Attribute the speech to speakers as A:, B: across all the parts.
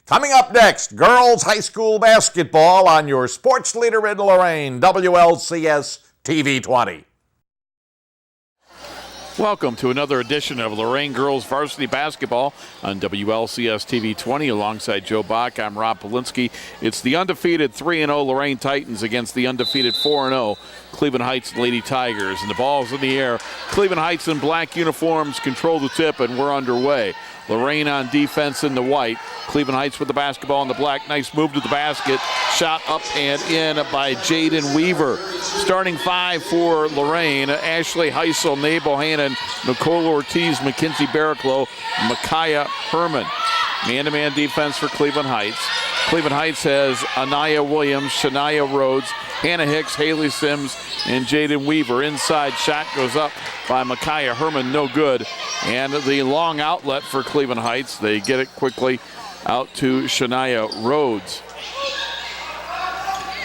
A: Coming up next, girls high school basketball on your sports leader in Lorain, WLCS TV 20.
B: Welcome to another edition of Lorain Girls Varsity Basketball on WLCS TV 20. Alongside Joe Bach, I'm Rob Polinsky. It's the undefeated 3-0 Lorain Titans against the undefeated 4-0 Cleveland Heights Lady Tigers. And the ball's in the air. Cleveland Heights in black uniforms control the tip, and we're underway. Lorain on defense in the white. Cleveland Heights with the basketball in the black. Nice move to the basket. Shot up and in by Jaden Weaver. Starting five for Lorain: Ashley Heisel, Nabel Hannon, Nicole Ortiz, Mackenzie Barraclough, Micaiah Herman. Man-to-man defense for Cleveland Heights. Cleveland Heights has Anaya Williams, Shania Rhodes, Hannah Hicks, Haley Sims, and Jaden Weaver. Inside shot goes up by Micaiah Herman, no good. And the long outlet for Cleveland Heights, they get it quickly out to Shania Rhodes.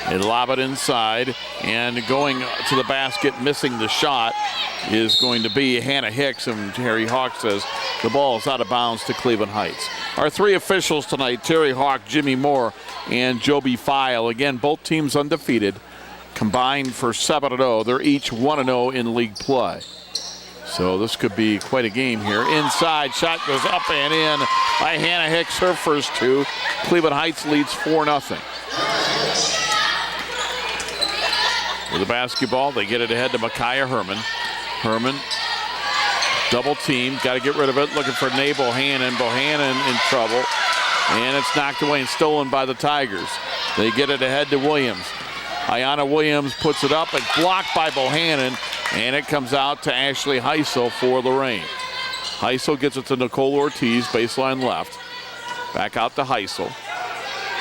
B: They lob it inside, and going to the basket, missing the shot, is going to be Hannah Hicks, and Terry Hawk says the ball is out of bounds to Cleveland Heights. Our three officials tonight: Terry Hawk, Jimmy Moore, and Joby File. Again, both teams undefeated, combined for 7-0. They're each 1-0 in league play. So this could be quite a game here. Inside, shot goes up and in by Hannah Hicks, her first two. Cleveland Heights leads 4-0. With the basketball, they get it ahead to Micaiah Herman. Herman, double team, got to get rid of it, looking for Nabel Hannon. Bohannon in trouble, and it's knocked away and stolen by the Tigers. They get it ahead to Williams. Ayanna Williams puts it up, and blocked by Bohannon, and it comes out to Ashley Heisel for Lorain. Heisel gets it to Nicole Ortiz, baseline left. Back out to Heisel.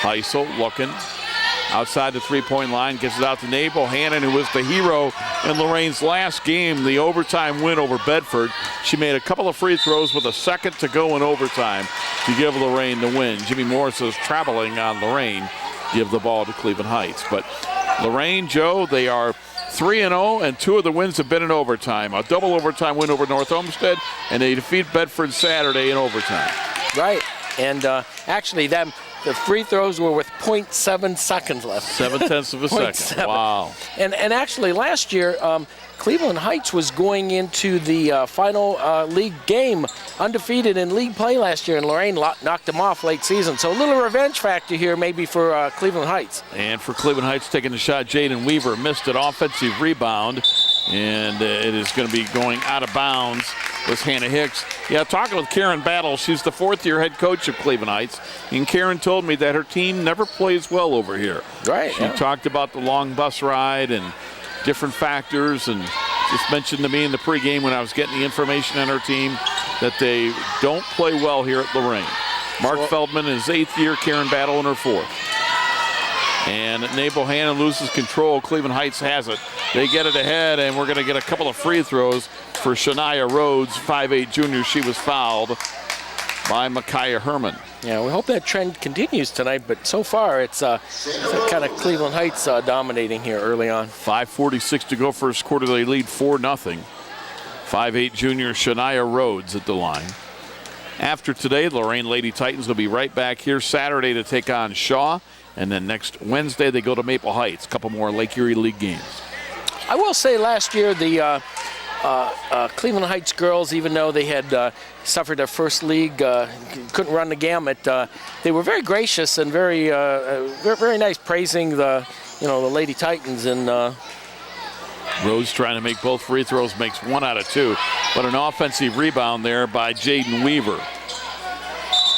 B: Heisel looking outside the three-point line, gets it out to Nabel Hannon, who was the hero in Lorain's last game, the overtime win over Bedford. She made a couple of free throws with a second to go in overtime to give Lorain the win. Jimmy Morris is traveling on Lorain, give the ball to Cleveland Heights. But Lorain, Joe, they are 3-0, and two of the wins have been in overtime. A double overtime win over North Olmsted, and they defeat Bedford Saturday in overtime.
C: Right, and actually the free throws were with 0.7 seconds left.
B: 0.7 of a second. Wow.
C: And actually last year, Cleveland Heights was going into the final league game undefeated in league play last year, and Lorain knocked them off late season. So a little revenge factor here maybe for Cleveland Heights.
B: And for Cleveland Heights taking the shot, Jaden Weaver missed an offensive rebound, and it is going to be going out of bounds with Hannah Hicks. Yeah, talking with Karen Battle, she's the fourth-year head coach of Cleveland Heights, and Karen told me that her team never plays well over here.
C: Right.
B: She talked about the long bus ride and different factors, and just mentioned to me in the pregame when I was getting the information on her team that they don't play well here at Lorain. Mark Feldman in his 8th year, Karen Battle in her 4th. And Nabel Hannon loses control. Cleveland Heights has it. They get it ahead, and we're going to get a couple of free throws for Shania Rhodes, 5'8" junior. She was fouled by Micaiah Herman.
C: Yeah, we hope that trend continues tonight, but so far it's kind of Cleveland Heights dominating here early on.
B: 5:46 to go first quarter. They lead 4-0. 5'8" junior Shania Rhodes at the line. After today, Lorain Lady Titans will be right back here Saturday to take on Shaw, and then next Wednesday they go to Maple Heights. A couple more Lake Erie League games.
C: I will say last year the Cleveland Heights girls, even though they had suffered their first league, couldn't run the gamut, they were very gracious and very nice, praising the Lady Titans. And
B: Rose trying to make both free throws, makes 1 out of 2. But an offensive rebound there by Jaden Weaver.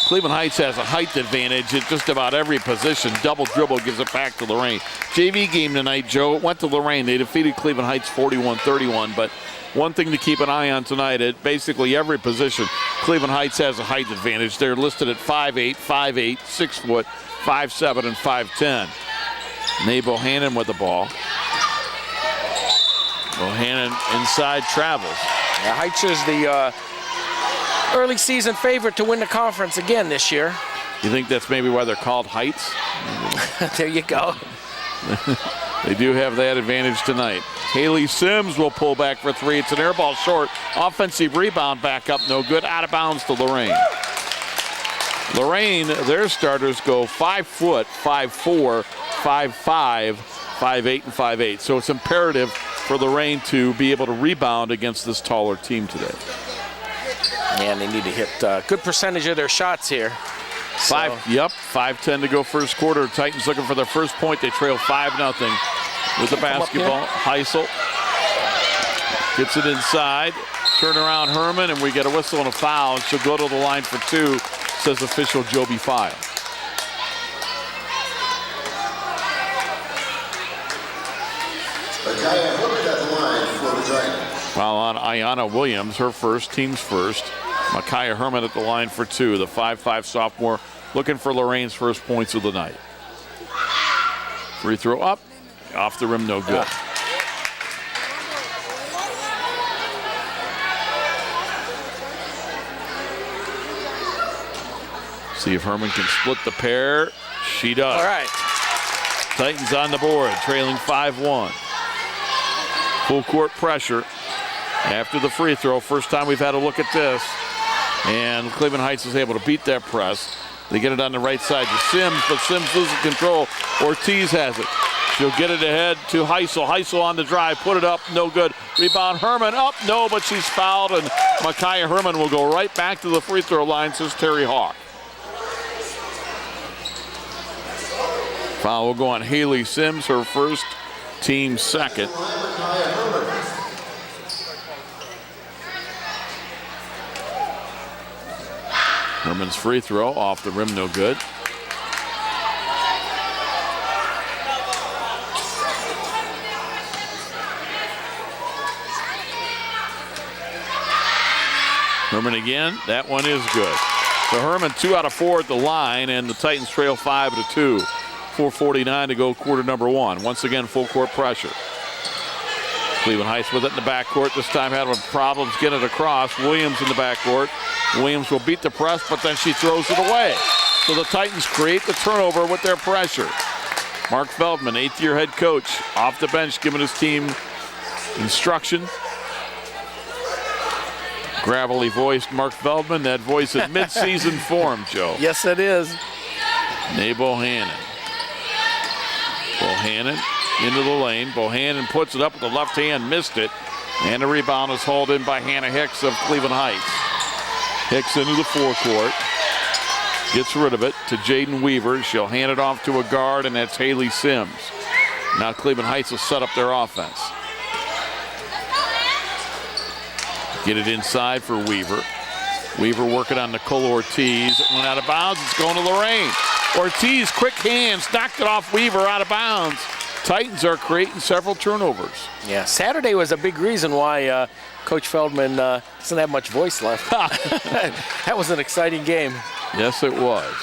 B: Cleveland Heights has a height advantage at just about every position. Double dribble gives it back to Lorain. JV game tonight, Joe. It went to Lorain. They defeated Cleveland Heights 41-31. But one thing to keep an eye on tonight, at basically every position, Cleveland Heights has a height advantage. They're listed at 5'8", 5'8", 6 foot, 5'7", and 5'10". Nabel Hannon with the ball. Bohannon inside travels.
C: Yeah, Heights is the early season favorite to win the conference again this year.
B: You think that's maybe why they're called Heights?
C: There you go.
B: They do have that advantage tonight. Haley Sims will pull back for 3. It's an air ball short. Offensive rebound back up, no good. Out of bounds to Lorain. Lorain, their starters go 5 foot, 5'4", 5'5", 5'8", and 5'8". So it's imperative for Lorain to be able to rebound against this taller team today.
C: And they need to hit a good percentage of their shots here.
B: 5:10 to go first quarter. Titans looking for their first point. They trail 5-0 with the basketball. Heisel gets it inside. Turn around Herman, and we get a whistle and a foul. And she'll go to the line for 2, says official Joby File. While on Ayanna Williams, her first, team's first. Micaiah Herman at the line for 2, the 5'5" sophomore, looking for Lorain's first points of the night. Free throw up, off the rim, no good. See if Herman can split the pair. She does.
C: All right.
B: Titans on the board, trailing 5-1. Full court pressure after the free throw. First time we've had a look at this. And Cleveland Heights is able to beat that press. They get it on the right side to Sims, but Sims loses control. Ortiz has it. She'll get it ahead to Heisel. Heisel on the drive, put it up, no good. Rebound, Herman up, no, but she's fouled, and Micaiah Herman will go right back to the free throw line, says Terry Hawk. Foul will go on Haley Sims, her first, team second. Herman's free throw off the rim, no good. Herman again, that one is good. So Herman 2 out of 4 at the line, and the Titans trail 5-2. 4:49 to go, quarter number 1. Once again, full court pressure. Cleveland Heights with it in the backcourt. This time having problems getting it across. Williams in the backcourt. Williams will beat the press, but then she throws it away. So the Titans create the turnover with their pressure. Mark Feldman, 8th-year head coach, off the bench giving his team instruction. Gravelly voiced Mark Feldman, that voice in mid-season form, Joe.
C: Yes, it is.
B: Nay Bohannon. Bohannon into the lane. Bohannon puts it up with the left hand, missed it. And the rebound is hauled in by Hannah Hicks of Cleveland Heights. Hicks into the forecourt. Gets rid of it to Jaden Weaver. She'll hand it off to a guard, and that's Haley Sims. Now Cleveland Heights will set up their offense. Get it inside for Weaver. Weaver working on Nicole Ortiz. It went out of bounds. It's going to Lorain. Ortiz, quick hands, knocked it off Weaver out of bounds. Titans are creating several turnovers.
C: Yeah, Saturday was a big reason why Coach Feldman doesn't have much voice left. That was an exciting game.
B: Yes, it was.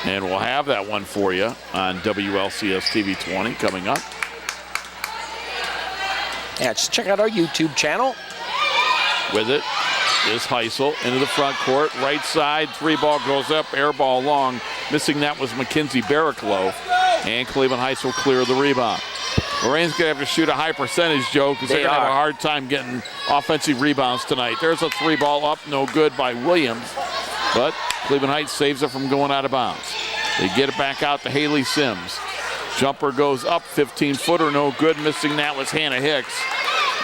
B: And we'll have that one for you on WLCS TV 20 coming up.
C: Yeah, just check out our YouTube channel.
B: With it is Heisel into the front court. Right side, 3-ball goes up, air ball long. Missing that was Mackenzie Barraclough. And Cleveland Heights will clear the rebound. Lorain's going to have to shoot a high percentage, Joe, because they're going to have a hard time getting offensive rebounds tonight. There's a 3-ball up, no good by Williams. But Cleveland Heights saves it from going out of bounds. They get it back out to Haley Sims. Jumper goes up, 15-footer, no good. Missing that was Hannah Hicks.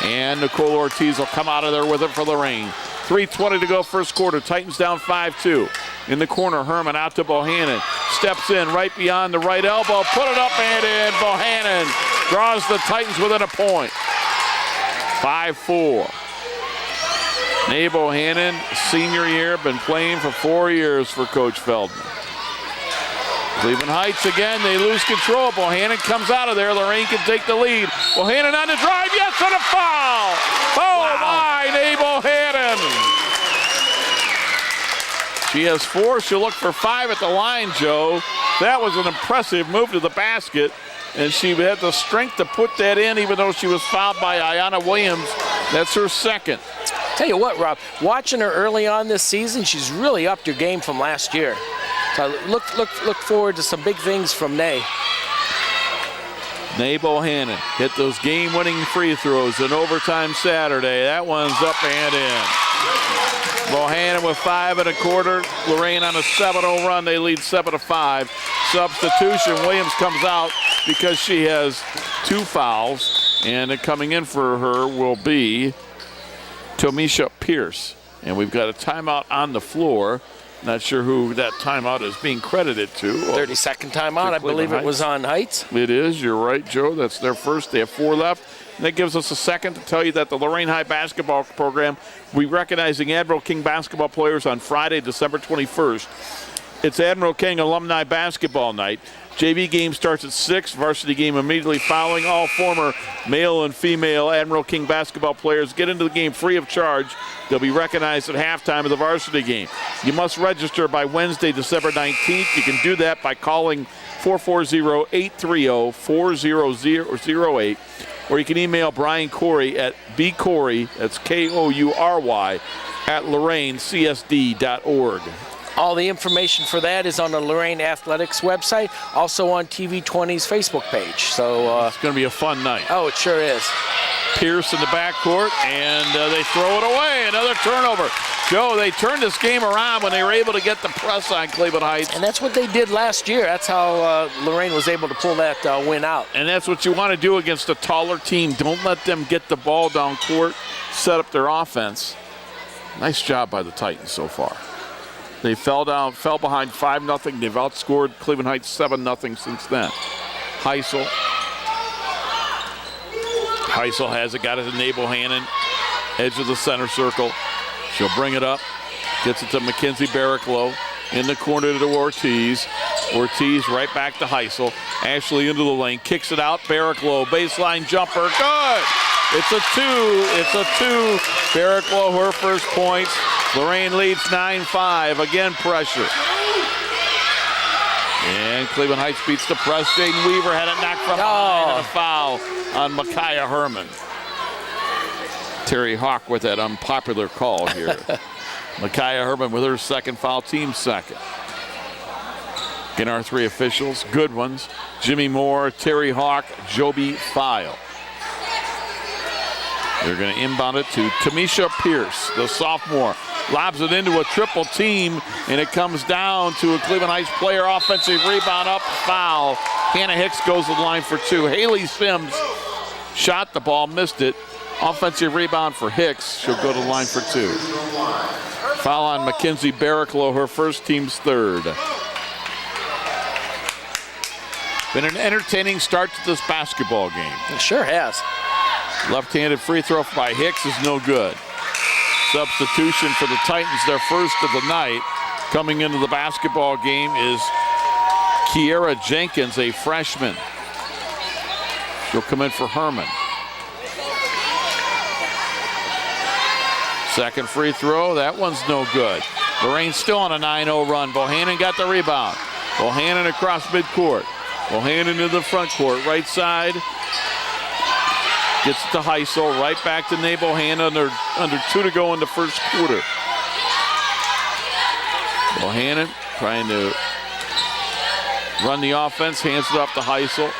B: And Nicole Ortiz will come out of there with it for Lorain. 3:20 to go first quarter. Titans down 5-2. In the corner, Herman out to Bohannon. Steps in right beyond the right elbow. Put it up and in. Bohannon draws the Titans within a point. 5-4. Nay Bohannon, senior year, been playing for 4 years for Coach Feldman. Cleveland Heights again, they lose control. Bohannon comes out of there. Lorain can take the lead. Bohannon on the drive, yes, and a foul! Oh my, Nay Bohannon! She has 4, she'll look for 5 at the line, Joe. That was an impressive move to the basket, and she had the strength to put that in even though she was fouled by Ayanna Williams. That's her second.
C: Tell you what, Rob, watching her early on this season, she's really upped her game from last year. So look forward to some big things from Nay.
B: Nay Bohannon hit those game-winning free throws in overtime Saturday. That one's up and in. Bohannon again with 5 1/4. Lorain on a 7-0 run. They lead 7-5. Substitution. Williams comes out because she has 2 fouls. And coming in for her will be Tomisha Pierce. And we've got a timeout on the floor. Not sure who that timeout is being credited to.
C: 30-second timeout. I believe it was on Heights.
B: It is. You're right, Joe. That's their first. They have 4 left. And that gives us a second to tell you that the Lorain High basketball program will be recognizing Admiral King basketball players on Friday, December 21st. It's Admiral King Alumni Basketball Night. JV game starts at 6, varsity game immediately following. All former male and female Admiral King basketball players get into the game free of charge. They'll be recognized at halftime of the varsity game. You must register by Wednesday, December 19th. You can do that by calling 440-830-4008, or you can email Brian Corey at bcorey, that's Koury, at LorainCSD.org.
C: All the information for that is on the Lorain Athletics website, also on TV20's Facebook page. So
B: it's going to be a fun night.
C: Oh, it sure is.
B: Pierce in the backcourt, and they throw it away. Another turnover. Joe, they turned this game around when they were able to get the press on Cleveland Heights.
C: And that's what they did last year. That's how Lorain was able to pull that win out.
B: And that's what you want to do against a taller team. Don't let them get the ball down court, set up their offense. Nice job by the Titans so far. They fell behind 5-0. They've outscored Cleveland Heights 7-0 since then. Heisel has it, got it to Nabel Hannon, edge of the center circle. She'll bring it up, gets it to Mackenzie Barraclough, in the corner to Ortiz. Ortiz right back to Heisel. Ashley into the lane, kicks it out, Barraclough, baseline jumper, good! It's a 2. Barraclough, her first points. Lorain leads 9-5, again pressure. And Cleveland Heights beats the press. Jaden Weaver had it knocked from behind and a foul on Micaiah Herman. Terry Hawk with that unpopular call here. Micaiah Herman with her second foul, team second. Again, our 3 officials, good ones. Jimmy Moore, Terry Hawk, Joby File. They're going to inbound it to Tamisha Pierce, the sophomore. Lobs it into a triple team, and it comes down to a Cleveland Heights player. Offensive rebound up, foul. Hannah Hicks goes to the line for 2. Haley Sims shot the ball, missed it. Offensive rebound for Hicks. She'll go to the line for 2. Foul on Mackenzie Barraclough, her first, team's third. Been an entertaining start to this basketball game.
C: It sure has.
B: Left-handed free throw by Hicks is no good. Substitution for the Titans, their first of the night. Coming into the basketball game is Kiera Jenkins, a freshman. She'll come in for Herman. Second free throw, that one's no good. Lorain still on a 9-0 run. Bohannon got the rebound. Bohannon across midcourt. Bohannon into the front court, right side. Gets it to Heisel, right back to Nabel Hannon under 2 to go in the first quarter. Bohannon trying to run the offense, hands it off to Heisel.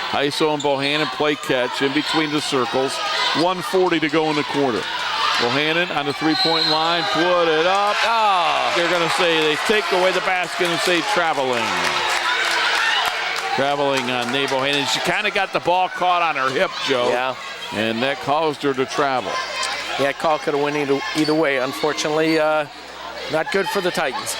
B: Heisel and Bohannon play catch in between the circles. 1:40 to go in the quarter. Bohannon on the three-point line, put it up. They're going to say they take away the basket and say traveling. Traveling on Nabel Hannon. She kind of got the ball caught on her hip, Joe.
C: Yeah.
B: And that caused her to travel.
C: Yeah, call could have went either way. Unfortunately, not good for the Titans.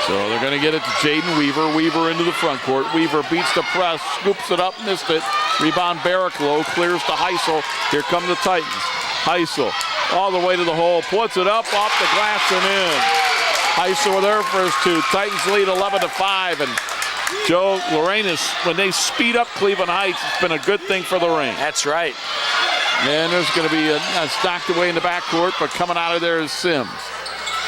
B: So they're going to get it to Jaden Weaver. Weaver into the front court. Weaver beats the press, scoops it up, missed it. Rebound Barraclough, clears to Heisel. Here come the Titans. Heisel all the way to the hole, puts it up, off the glass and in. Heisel with her first 2. Titans lead 11-5. And Joe, Lorain is, when they speed up Cleveland Heights, it's been a good thing for Lorain.
C: That's right.
B: And there's going to be a stocked away in the backcourt, but coming out of there is Sims.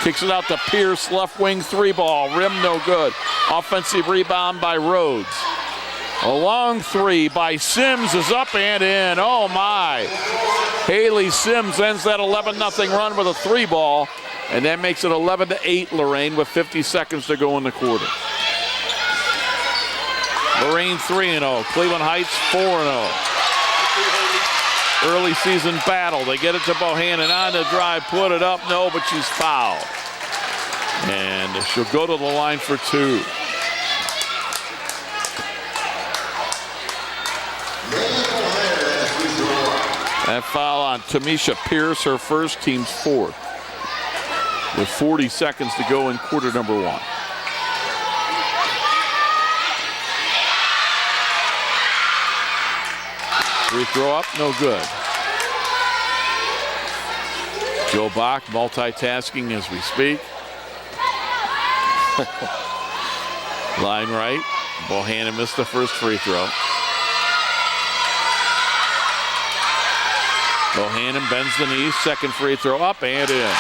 B: Kicks it out to Pierce, left wing 3-ball, rim no good. Offensive rebound by Rhodes. A long 3 by Sims is up and in. Oh my. Haley Sims ends that 11-0 run with a 3-ball, and that makes it 11-8 Lorain with 50 seconds to go in the quarter. Lorain 3-0, Cleveland Heights 4-0. early season battle. They get it to Bohannon on the drive, put it up, no, but she's fouled. And she'll go to the line for 2. That foul on Tamisha Pierce, her first, team's 4th. With 40 seconds to go in quarter number 1. Free throw up, no good. Joe Bach multitasking as we speak. Line right. Bohannon missed the first free throw. Bohannon bends the knee, second free throw up and in.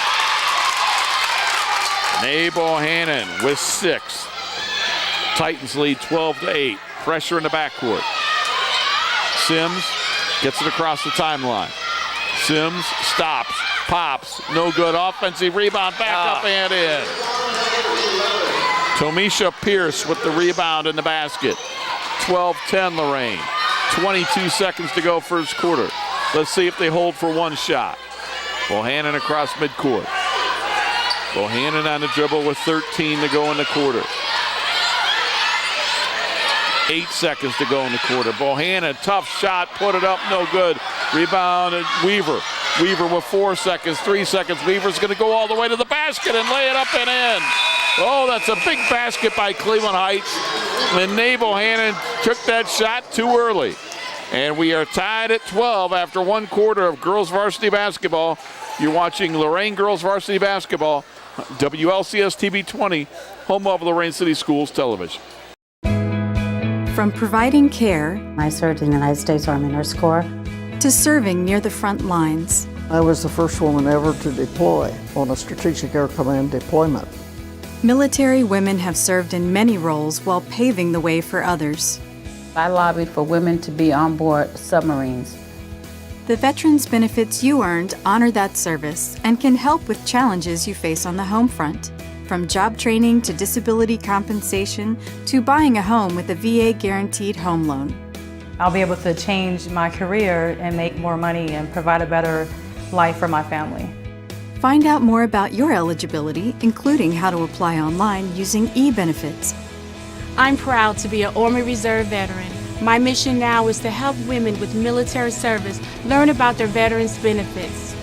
B: Mae Bohannon with 6. Titans lead 12-8. Pressure in the backcourt. Sims gets it across the timeline. Sims stops, pops, no good. Offensive rebound, back up and in. Tamisha Pierce with the rebound in the basket. 12-10 Lorain. 22 seconds to go first quarter. Let's see if they hold for one shot. Bohannon across midcourt. Bohannon on the dribble with 13 to go in the quarter. 8 seconds to go in the quarter. Bohannon, tough shot, put it up, no good. Rebound and Weaver. Weaver with 4 seconds, 3 seconds. Weaver's going to go all the way to the basket and lay it up and in. Oh, that's a big basket by Cleveland Heights. And Mae Bohannon took that shot too early. And we are tied at 12 after 1 quarter of girls varsity basketball. You're watching Lorain girls varsity basketball, WLCS TV 20, home of Lorain City Schools Television.
D: From providing care
E: I served in the United States Army Nurse Corps.
D: to serving near the front lines,
F: I was the first woman ever to deploy on a Strategic Air Command deployment.
D: military women have served in many roles while paving the way for others.
E: I lobbied for women to be on board submarines.
D: The veterans benefits you earned honor that service and can help with challenges you face on the home front. From job training to disability compensation to buying a home with a VA guaranteed home loan.
G: I'll be able to change my career and make more money and provide a better life for my family.
D: Find out more about your eligibility, including how to apply online using e-benefits.
H: I'm proud to be an Army Reserve veteran. My mission now is to help women with military service learn about their veterans benefits.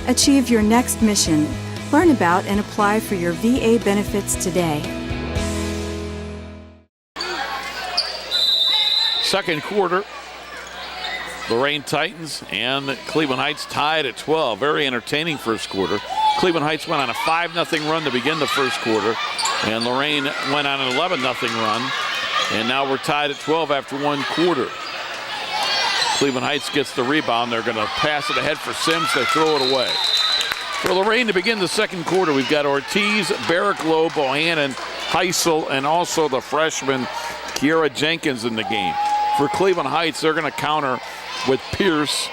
D: Achieve your next mission. Learn about and apply for your VA benefits today.
B: Second quarter, Lorain Titans and Cleveland Heights tied at 12. Very entertaining first quarter. Cleveland Heights went on a 5-0 run to begin the first quarter, and Lorain went on an 11-0 run, and now we're tied at 12 after 1 quarter. Cleveland Heights gets the rebound. They're going to pass it ahead for Sims. They throw it away. For Lorain to begin the second quarter, we've got Ortiz, Barricklow, Bohannon, Heisel, and also the freshman Kiara Jenkins in the game. For Cleveland Heights, they're going to counter with Pierce,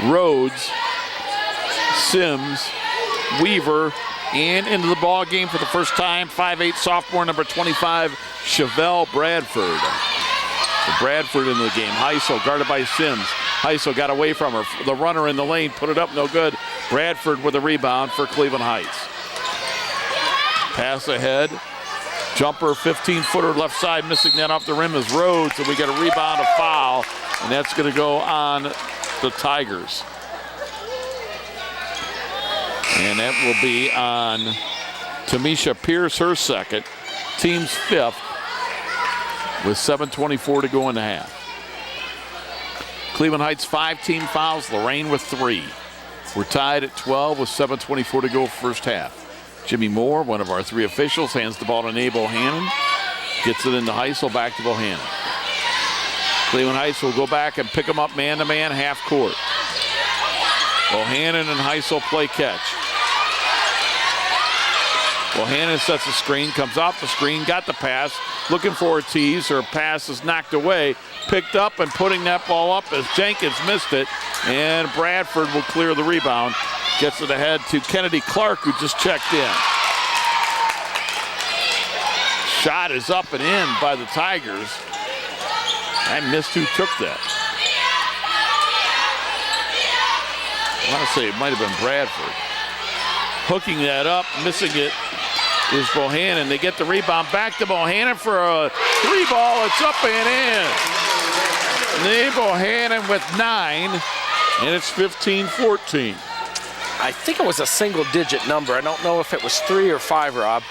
B: Rhodes, Sims, Weaver, and into the ball game for the first time, 5'8" sophomore number 25, Chevelle Bradford. So Bradford in the game. Heisel guarded by Sims. Heisel got away from her. The runner in the lane put it up, no good. Bradford with a rebound for Cleveland Heights. Pass ahead. Jumper, 15-footer left side, missing that off the rim is Rhodes, and we get a rebound, a foul, and that's going to go on the Tigers. And that will be on Tamisha Pierce, her second, team's 5th, with 7:24 to go in the half. Cleveland Heights 5 team fouls, Lorain with 3. We're tied at 12 with 7:24 to go first half. Jimmy Moore, one of our 3 officials, hands the ball to Mae Bohannon. Gets it into Heisel, back to Bohannon. Cleveland Heights will go back and pick them up man-to-man, half court. Bohannon and Heisel play catch. Bohannon sets the screen, comes off the screen, got the pass, looking for Ortiz. Her pass is knocked away, picked up and putting that ball up as Jenkins missed it, and Bradford will clear the rebound. Gets it ahead to Kennedy Clark, who just checked in. Shot is up and in by the Tigers. I missed who took that. I want to say it might have been Bradford. Hooking that up, missing it is Bohannon. They get the rebound back to Bohannon for a 3-ball. It's up and in. Nate Bohannon with 9, and it's 15-14.
C: I think it was a single-digit number. I don't know if it was 3 or 5, Rob.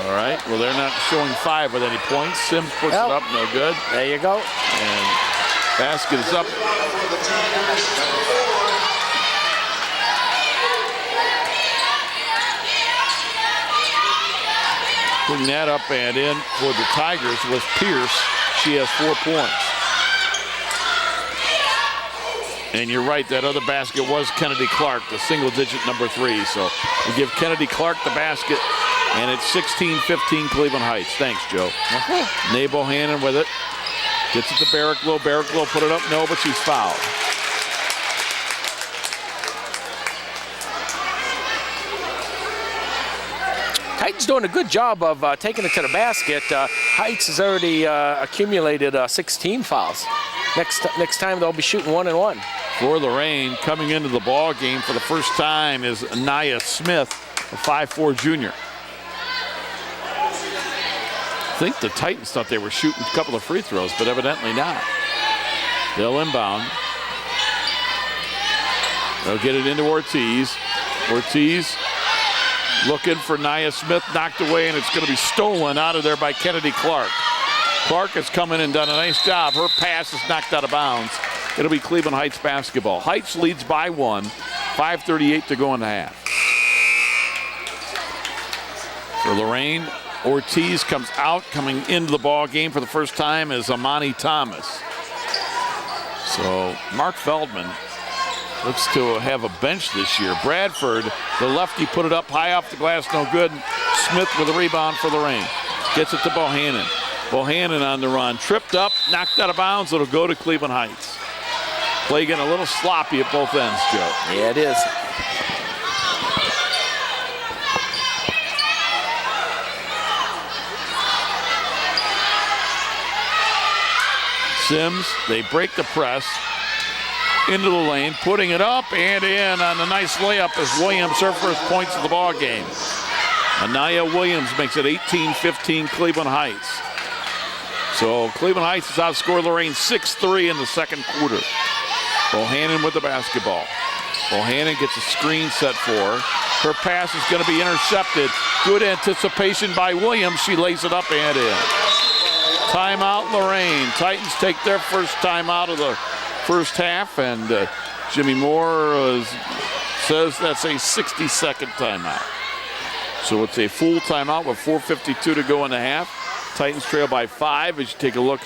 B: All right, well, they're not showing 5 with any points. Sims puts it up, no good.
C: There you go.
B: And basket is up. Putting that up and in for the Tigers was Pierce. She has 4 points. And you're right, that other basket was Kennedy Clark, the single-digit number 3. So we give Kennedy Clark the basket, and it's 16-15 Cleveland Heights. Thanks, Joe. Nate Bohannon with it. Gets it to Barricklow. Barricklow put it up. No, but she's fouled.
C: Titans doing a good job of taking it to the basket. Heights has already accumulated 16 fouls. Next time they'll be shooting 1 and 1.
B: For Lorain, coming into the ball game for the first time is Anaya Smith, a 5'4" junior. I think the Titans thought they were shooting a couple of free throws, but evidently not. They'll inbound. They'll get it into Ortiz. Ortiz looking for Nia Smith, knocked away, and it's going to be stolen out of there by Kennedy Clark. Clark has come in and done a nice job. Her pass is knocked out of bounds. It'll be Cleveland Heights basketball. Heights leads by 1, 5:38 to go in the half. For Lorain, Ortiz comes out. Coming into the ball game for the first time is Amani Thomas. So Mark Feldman looks to have a bench this year. Bradford, the lefty, put it up high off the glass, no good. Smith with a rebound for Lorain. Gets it to Bohannon. Bohannon on the run. Tripped up, knocked out of bounds. It'll go to Cleveland Heights. Play getting a little sloppy at both ends, Joe.
C: Yeah, it is.
B: Sims, they break the press into the lane, putting it up and in on a nice layup as Williams, her first points of the ball game. Anaya Williams makes it 18-15 Cleveland Heights. So Cleveland Heights has outscored Lorain 6-3 in the second quarter. Bohannon with the basketball. Bohannon gets a screen set for her. Her pass is going to be intercepted. Good anticipation by Williams. She lays it up and in. Timeout Lorain. Titans take their first timeout of the first half, and Jimmy Moore says that's a 60-second timeout. So it's a full timeout with 4:52 to go in the half. Titans trail by 5 as you take a look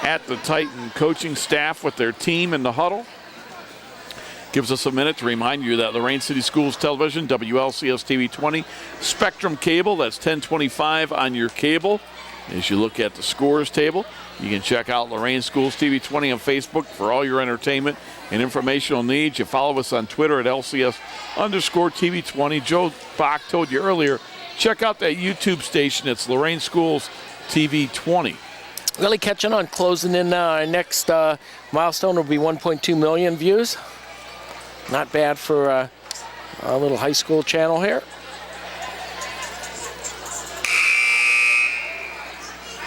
B: at the Titan coaching staff with their team in the huddle. Gives us a minute to remind you that Lorain City Schools Television, WLCS TV 20, Spectrum Cable, that's 1025 on your cable. As you look at the scores table, you can check out Lorain Schools TV 20 on Facebook for all your entertainment and informational needs. You follow us on Twitter at LCS_TV 20. Joe Bach told you earlier, check out that YouTube station. It's Lorain Schools TV 20.
C: Really catching on, closing in. Our next milestone will be 1.2 million views. Not bad for a little high school channel here.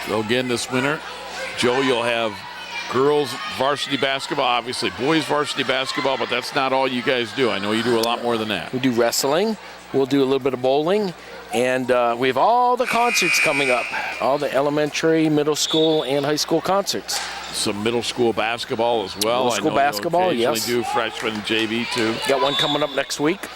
B: So again this winter, Joe, you'll have girls varsity basketball, obviously boys varsity basketball, but that's not all you guys do. I know you do a lot more than that.
C: We do wrestling. We'll do a little bit of bowling. And we have all the concerts coming up, all the elementary, middle school, and high school concerts.
B: Some middle school basketball as well.
C: Middle school basketball, yes.
B: Do freshman JV too.
C: Got one coming up next week.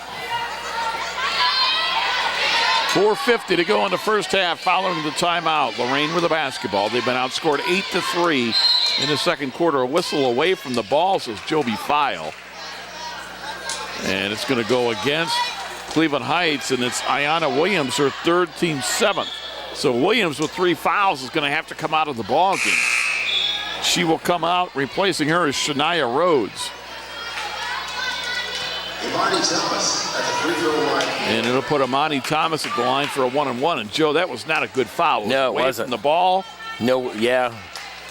B: 4:50 to go in the first half following the timeout. Lorain with the basketball. They've been outscored 8-3 in the second quarter. A whistle away from the ball, says Joby File. And it's going to go against Cleveland Heights, and it's Ayanna Williams, her third, team 7th. So Williams with 3 fouls is going to have to come out of the ball game. She will come out. Replacing her is Shania Rhodes. And it'll put Amani Thomas at the line for a 1-and-1. And Joe, that was not a good foul.
C: No, it
B: away
C: wasn't.
B: From the ball.
C: No, yeah,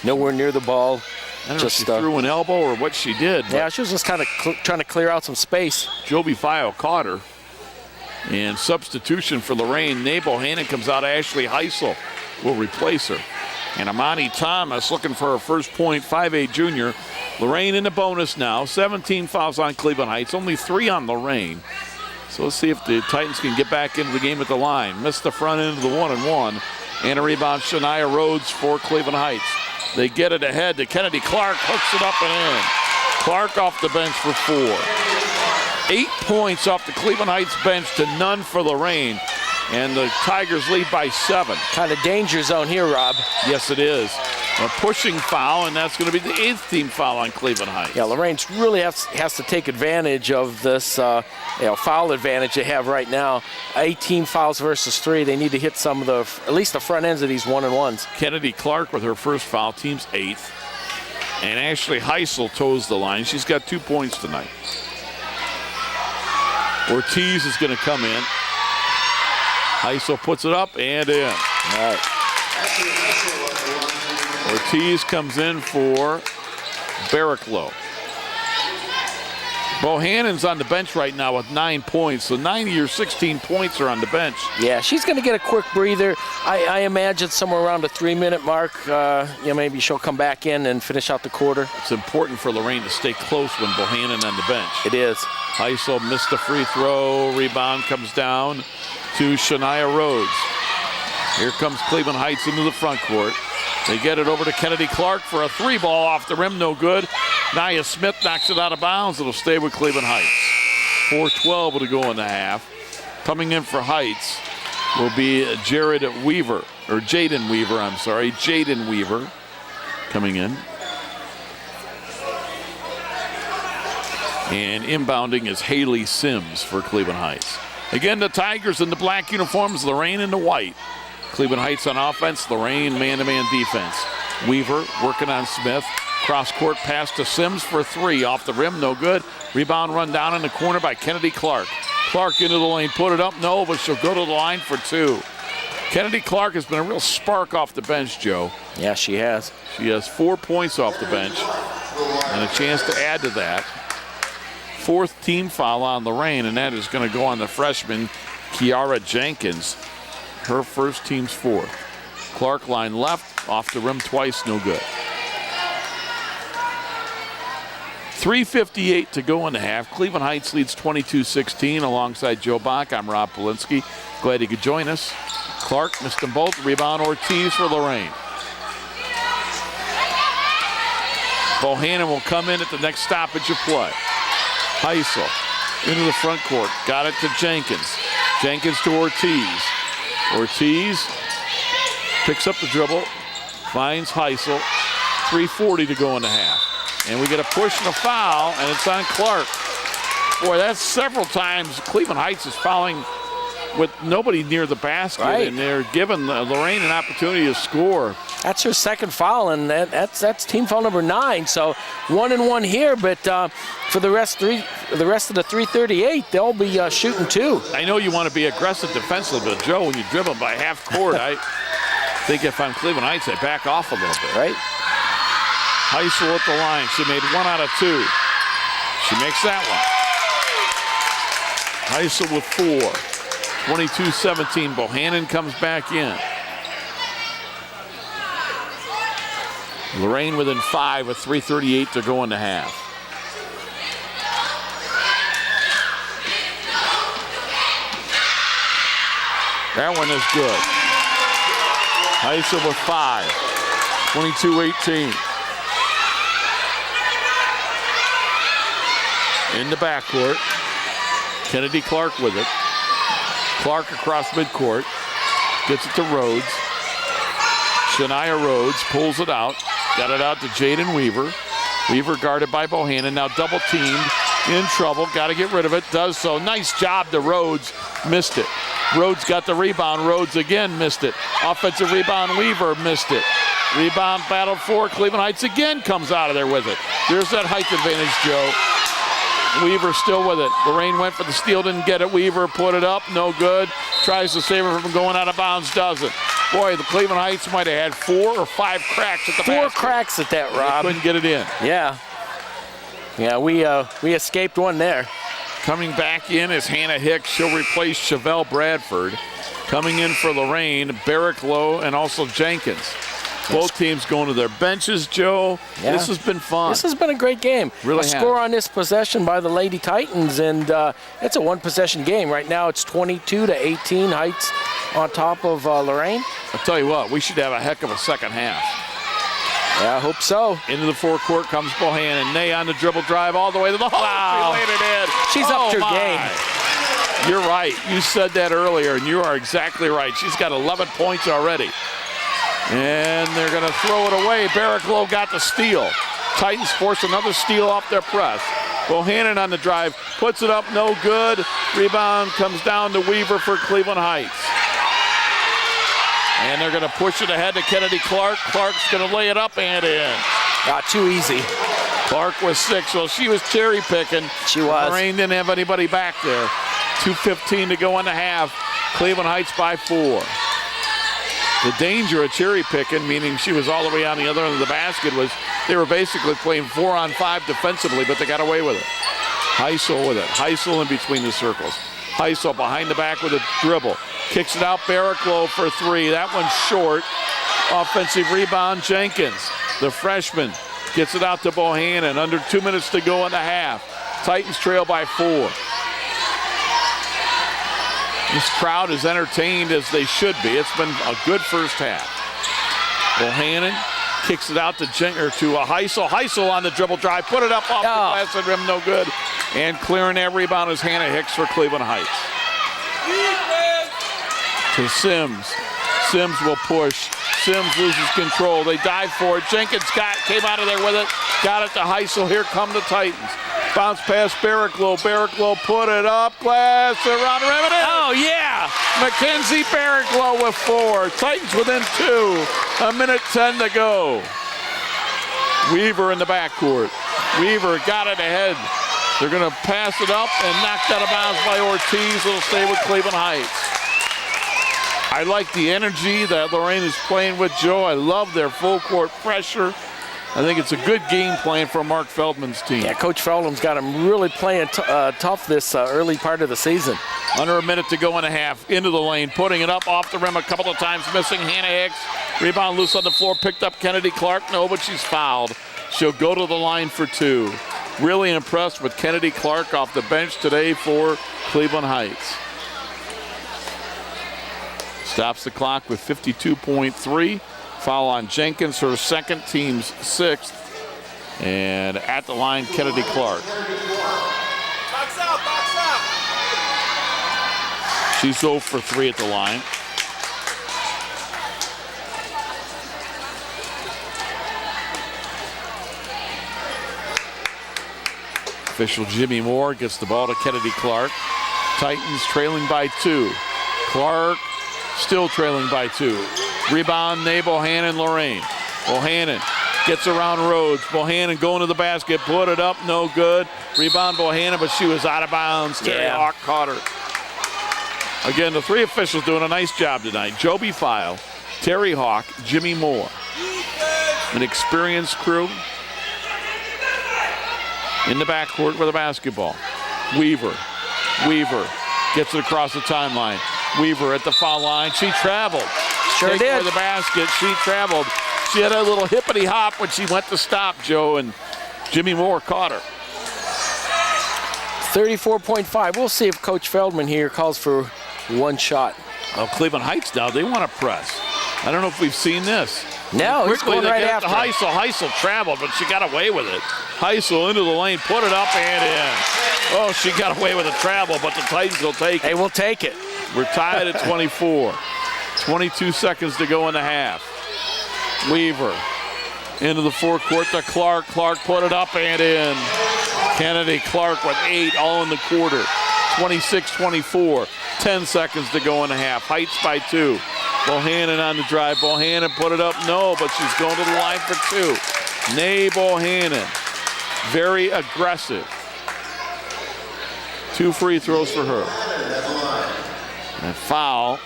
C: nowhere near the ball.
B: I don't know if she threw an elbow or what she did.
C: Yeah, she was just kind of trying to clear out some space.
B: Joby File caught her. And substitution for Lorain. Nabel Hannon comes out. Ashley Heisel will replace her. And Amani Thomas looking for her first point, 5'8" junior. Lorain in the bonus now. 17 fouls on Cleveland Heights, only 3 on Lorain. So let's see if the Titans can get back into the game at the line. Missed the front end of the 1-and-1. And a rebound, Shania Rhodes for Cleveland Heights. They get it ahead to Kennedy Clark, hooks it up and in. Clark off the bench for 4. 8 points off the Cleveland Heights bench to none for Lorain. And the Tigers lead by 7.
C: Kind of danger zone here, Rob.
B: Yes, it is. A pushing foul, and that's going to be the 8th team foul on Cleveland Heights.
C: Yeah, Lorain really has to take advantage of this foul advantage they have right now. 18 fouls versus 3. They need to hit some of the, at least the front ends of these 1-and-1s.
B: Kennedy Clark with her first foul, team's 8th. And Ashley Heisel toes the line. She's got 2 points tonight. Ortiz is going to come in. Heisel puts it up and in.
C: All right.
B: Ortiz comes in for Barraclough. Bohannon's on the bench right now with 9 points, so 9 of your 16 points are on the bench.
C: Yeah, she's going to get a quick breather. I imagine somewhere around the 3-minute mark. Maybe she'll come back in and finish out the quarter.
B: It's important for Lorain to stay close when Bohannon on the bench.
C: It is.
B: Heisel missed the free throw. Rebound comes down to Shania Rhodes. Here comes Cleveland Heights into the front court. They get it over to Kennedy Clark for a 3-ball off the rim, no good. Nia Smith knocks it out of bounds. It'll stay with Cleveland Heights. 4:12 to go in the half. Coming in for Heights will be Jaden Weaver coming in. And inbounding is Haley Sims for Cleveland Heights. Again, the Tigers in the black uniforms, Lorain in the white. Cleveland Heights on offense, Lorain man-to-man defense. Weaver working on Smith. Cross-court pass to Sims for 3. Off the rim, no good. Rebound run down in the corner by Kennedy Clark. Clark into the lane, put it up, no, but she'll go to the line for 2. Kennedy Clark has been a real spark off the bench, Joe.
C: Yeah, she has.
B: She has 4 points off the bench and a chance to add to that. 4th team foul on Lorain, and that is going to go on the freshman, Kiara Jenkins. Her first, team's 4th. Clark line left, off the rim twice, no good. 3:58 to go in the half. Cleveland Heights leads 22-16 alongside Joe Bach. I'm Rob Polinsky. Glad you could join us. Clark missed them both. Rebound Ortiz for Lorain. Bohannon will come in at the next stoppage of play. Heisel into the front court. Got it to Jenkins. Jenkins to Ortiz. Ortiz picks up the dribble. Finds Heisel. 3:40 to go in the half. And we get a push and a foul, and it's on Clark. Boy, that's several times. Cleveland Heights is fouling with nobody near the basket,
C: right,
B: and they're giving Lorain an opportunity to score.
C: That's her second foul, and that's team foul number 9. So 1-and-1 here, but for the rest of the 3:38, they'll be shooting 2.
B: I know you want to be aggressive defensively, but Joe, when you dribble by half court, I think if I'm Cleveland Heights, I back off a little bit.
C: Right.
B: Heisel at the line. She made 1 out of 2. She makes that one. Heisel with 4. 22-17. Bohannon comes back in. Lorain within 5 with 3:38 to go in the half. That one is good. Heisel with 5. 22-18. In the backcourt. Kennedy Clark with it. Clark across midcourt. Gets it to Rhodes. Shania Rhodes pulls it out. Got it out to Jaden Weaver. Weaver guarded by Bohannon. Now double teamed. In trouble. Got to get rid of it. Does so. Nice job to Rhodes. Missed it. Rhodes got the rebound. Rhodes again missed it. Offensive rebound. Weaver missed it. Rebound battle for Cleveland Heights again comes out of there with it. There's that height advantage, Joe. Weaver still with it. Lorain went for the steal, didn't get it. Weaver put it up, no good. Tries to save her from going out of bounds, doesn't. Boy, the Cleveland Heights might have had 4 or 5 cracks at the basket.
C: 4 cracks at that, Rob.
B: They couldn't get it in.
C: Yeah. Yeah, we escaped one there.
B: Coming back in is Hannah Hicks. She'll replace Chevelle Bradford. Coming in for Lorain, Barrick Lowe, and also Jenkins. Both teams going to their benches, Joe.
C: Yeah.
B: This has been fun.
C: This has been a great game.
B: Really
C: a score on this possession by the Lady Titans, and it's a one-possession game. Right now it's 22-18 Heights on top of Lorain.
B: I'll tell you what, we should have a heck of a second half.
C: Yeah, I hope so.
B: Into the forecourt comes Bohannon. Nay on the dribble drive all the way to the hole.
C: Wow.
B: She laid it in.
C: She's up to her
B: my.
C: game.
B: You're right. You said that earlier, and you are exactly right. She's got 11 points already. And they're going to throw it away. Barrick Lowe got the steal. Titans force another steal off their press. Bohannon on the drive, puts it up, no good. Rebound comes down to Weaver for Cleveland Heights. And they're going to push it ahead to Kennedy Clark. Clark's going to lay it up and in.
C: Not too easy.
B: Clark was 6. Well, she was cherry picking.
C: She was.
B: Lorain didn't have anybody back there. 2:15 to go in the half. Cleveland Heights by 4. The danger of cherry picking, meaning she was all the way on the other end of the basket, was they were basically playing 4-on-5 defensively, but they got away with it. Heisel with it. Heisel in between the circles. Heisel behind the back with a dribble. Kicks it out, Barrick Lowe for 3. That one's short. Offensive rebound, Jenkins. The freshman gets it out to Bohannon. Under 2 minutes to go in the half. Titans trail by 4. This crowd is entertained as they should be. It's been a good first half. Bohannon kicks it out to Heisel. Heisel on the dribble drive. Put it up off the glass and rim, no good. And clearing that rebound is Hannah Hicks for Cleveland Heights. To Sims. Sims will push. Sims loses control. They dive for it. Jenkins came out of there with it. Got it to Heisel. Here come the Titans. Bounce past Barrick Lowe. Barrick Lowe put it up. Glass around the rim.
C: Oh, yeah.
B: Mackenzie Barrick Lowe with 4. Titans within 2. 1:10 to go. Weaver in the backcourt. Weaver got it ahead. They're going to pass it up and knocked out of bounds by Ortiz. It'll stay with Cleveland Heights. I like the energy that Lorain is playing with, Joe. I love their full court pressure. I think it's a good game plan for Mark Feldman's team.
C: Yeah, Coach Feldman's got them really playing tough this early part of the season.
B: Under a minute to go in the half. Into the lane, putting it up off the rim a couple of times, missing Hannah Hicks. Rebound loose on the floor, picked up Kennedy Clark. No, but she's fouled. She'll go to the line for 2. Really impressed with Kennedy Clark off the bench today for Cleveland Heights. Stops the clock with 52.3. Foul on Jenkins, her second, team's 6th. And at the line, Kennedy Clark.
I: Box out, box out.
B: She's 0 for 3 at the line. Official Jimmy Moore gets the ball to Kennedy Clark. Titans trailing by 2. Clark still trailing by 2. Rebound, Bohannon, Lorain. Bohannon gets around Rhodes. Bohannon going to the basket, put it up, no good. Rebound, Bohannon, but she was out of bounds. Terry Hawk caught her. Again, the 3 officials doing a nice job tonight. Joby File, Terry Hawk, Jimmy Moore. An experienced crew in the backcourt with a basketball. Weaver gets it across the timeline. Weaver at the foul line. She traveled.
C: Sure
B: Take
C: did.
B: for the basket. She traveled. She had a little hippity hop when she went to stop, Joe, and Jimmy Moore caught her.
C: 34.5. We'll see if Coach Feldman here calls for one shot.
B: Well, Cleveland Heights now, they want to press. I don't know if we've seen this.
C: No, he's
B: Quickly,
C: going
B: they
C: right
B: get it to
C: after.
B: Heisel traveled, but she got away with it. Heisel into the lane, put it up and in. Oh, she got away with a travel, but the Titans will take it.
C: Hey, we'll take it.
B: We're tied at 24. 22 seconds to go in the half. Weaver into the forecourt to Clark. Clark put it up and in. Kennedy Clark with 8 all in the quarter. 26-24. 10 seconds to go in the half. Heights by 2. Bohannon on the drive. Bohannon put it up. No, but she's going to the line for 2. Nay Bohannon. Very aggressive. 2 free throws for her. And foul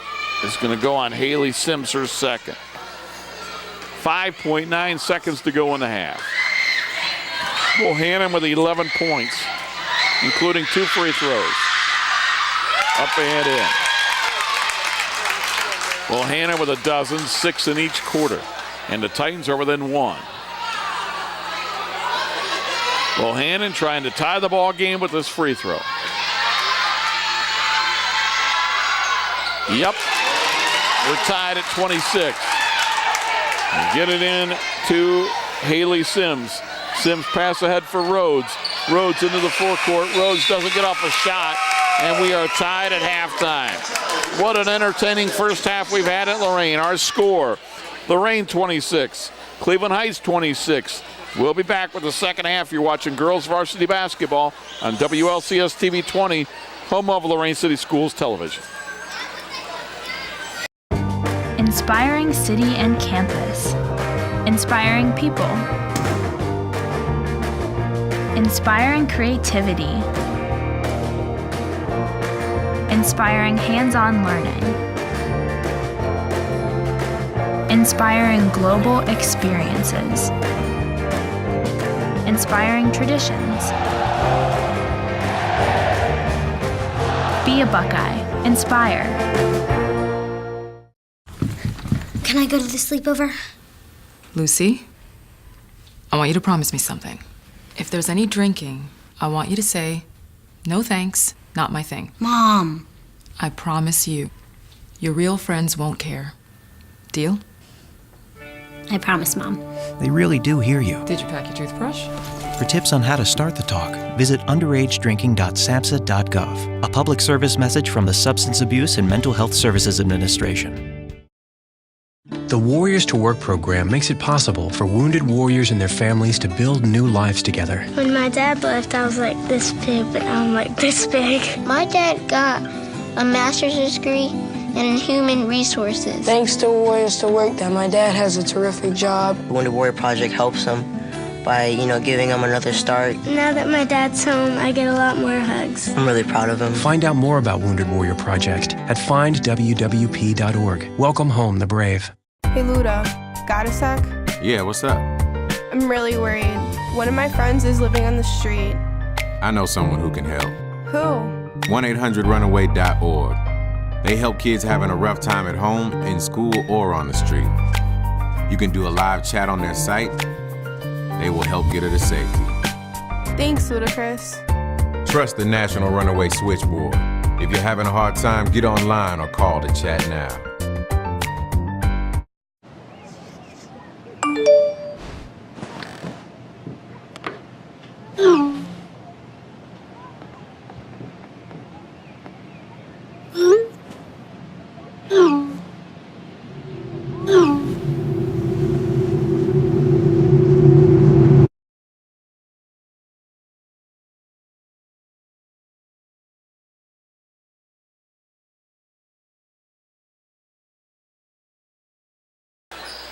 B: is going to go on Haley Sims, her second. 5.9 seconds to go in the half. Bohannon with 11 points, including 2 free throws. Up and in. Bohannon with a dozen, 6 in each quarter. And the Titans are within 1. Bohannon trying to tie the ball game with this free throw. Yep, we're tied at 26. And get it in to Haley Sims. Sims pass ahead for Rhodes. Rhodes into the forecourt. Rhodes doesn't get off a shot, and we are tied at halftime. What an entertaining first half we've had at Lorain. Our score, Lorain 26, Cleveland Heights 26. We'll be back with the second half. You're watching girls varsity basketball on WLCS TV 20, home of Lorain City Schools Television.
J: Inspiring city and campus. Inspiring people. Inspiring creativity. Inspiring hands-on learning. Inspiring global experiences. Inspiring traditions. Be a Buckeye. Inspire.
K: Can I go to the sleepover?
L: Lucy, I want you to promise me something. If there's any drinking, I want you to say, no thanks, not my thing.
K: Mom.
L: I promise you, your real friends won't care. Deal?
K: I promise, Mom.
M: They really do hear you.
L: Did you pack your toothbrush?
M: For tips on how to start the talk, visit underagedrinking.samhsa.gov. A public service message from the Substance Abuse and Mental Health Services Administration.
N: The Warriors to Work program makes it possible for wounded warriors and their families to build new lives together.
O: When my dad left, I was like this big, but now I'm like this big. My dad got a master's degree in human resources.
P: Thanks to Warriors to Work that my dad has a terrific job.
Q: The Wounded Warrior Project helps him by, giving him another start.
O: Now that my dad's home, I get a lot more hugs.
Q: I'm really proud of him.
N: Find out more about Wounded Warrior Project at findwwp.org. Welcome home the brave.
R: Hey Luda, got a sec?
S: Yeah, what's up?
R: I'm really worried. One of my friends is living on the street.
S: I know someone who can help.
R: Who?
S: 1-800-RUNAWAY.org. They help kids having a rough time at home, in school, or on the street. You can do a live chat on their site. They will help get her to safety.
R: Thanks, Ludacris.
S: Trust the National Runaway Switchboard. If you're having a hard time, get online or call to chat now.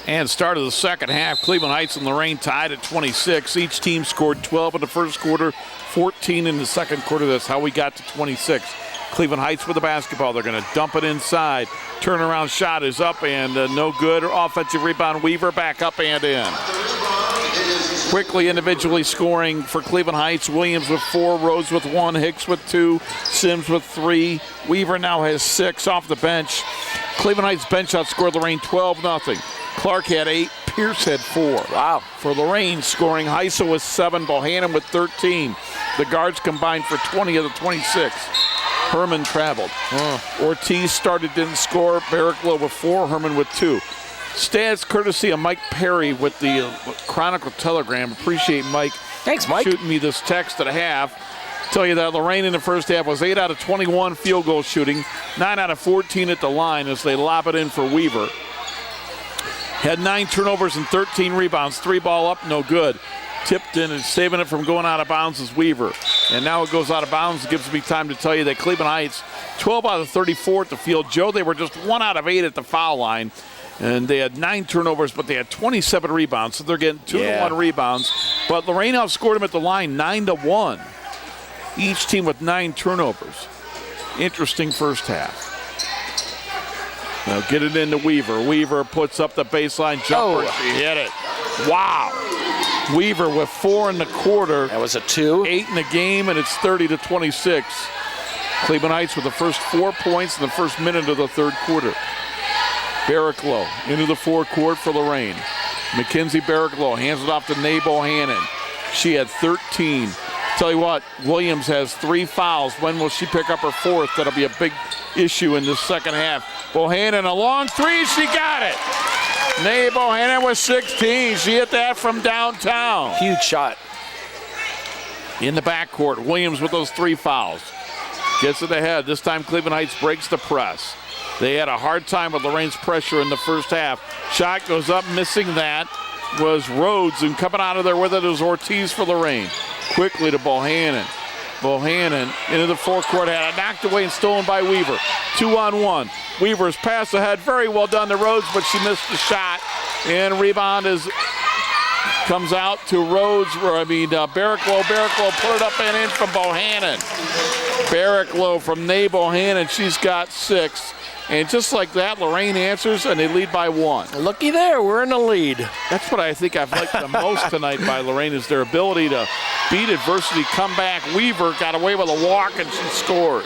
B: And start of the second half, Cleveland Heights and Lorain tied at 26. Each team scored 12 in the first quarter, 14 in the second quarter. That's how we got to 26. Cleveland Heights with the basketball. They're going to dump it inside. Turnaround shot is up and no good. Offensive rebound, Weaver back up and in. Quickly individually scoring for Cleveland Heights. Williams with 4, Rhodes with 1, Hicks with 2, Sims with 3. Weaver now has 6 off the bench. Cleveland Heights bench outscored Lorain 12-0. Clark had 8, Pierce had 4. Wow. For Lorain, scoring Heisel with 7, Bohannon with 13. The guards combined for 20 of the 26. Herman traveled. Ortiz started, didn't score. Barricklow with 4, Herman with 2. Stats courtesy of Mike Perry with the Chronicle Telegram. Appreciate Mike.
C: Thanks, Mike.
B: Shooting me this text at a half. Tell you that Lorain in the first half was 8 out of 21 field goal shooting, 9 out of 14 at the line as they lob it in for Weaver. Had 9 turnovers and 13 rebounds. 3 ball up, no good. Tipped in and saving it from going out of bounds is Weaver. And now it goes out of bounds. It gives me time to tell you that Cleveland Heights, 12 out of 34 at the field. Joe, they were just 1 out of 8 at the foul line. And they had 9 turnovers, but they had 27 rebounds. So they're getting 2-1 rebounds. But Lorain outscored them at the line 9-1. Each team with 9 turnovers. Interesting first half. Now get it into Weaver. Weaver puts up the baseline jumper. She hit it. Wow. Weaver with 4 in the quarter.
C: That was a 2.
B: 8 in the game, and it's 30-26. Cleveland Heights with the first 4 points in the first minute of the third quarter. Barraclough into the forecourt for Lorain. Mackenzie Barraclough hands it off to Nae Bohannon. She had 13. Tell you what, Williams has 3 fouls. When will she pick up her 4th? That'll be a big issue in the second half. Bohannon, a long 3, she got it. Nae Bohannon with 16. She hit that from downtown.
C: Huge shot.
B: In the backcourt, Williams with those 3 fouls. Gets it ahead. This time Cleveland Heights breaks the press. They had a hard time with Lorain's pressure in the first half. Shot goes up, missing that was Rhodes, and coming out of there with it is Ortiz for Lorain. Quickly to Bohannon. Bohannon into the forecourt, had it knocked away and stolen by Weaver. 2-on-1. Weaver's pass ahead, very well done to Rhodes, but she missed the shot. And rebound comes out to Rhodes, Barraclough. Barraclough put it up and in from Bohannon. Barraclough from Nae Bohannon, she's got 6. And just like that, Lorain answers, and they lead by 1.
C: Looky there, we're in the lead.
B: That's what I think I've liked the most tonight by Lorain, is their ability to beat adversity, come back. Weaver got away with a walk, and she scores.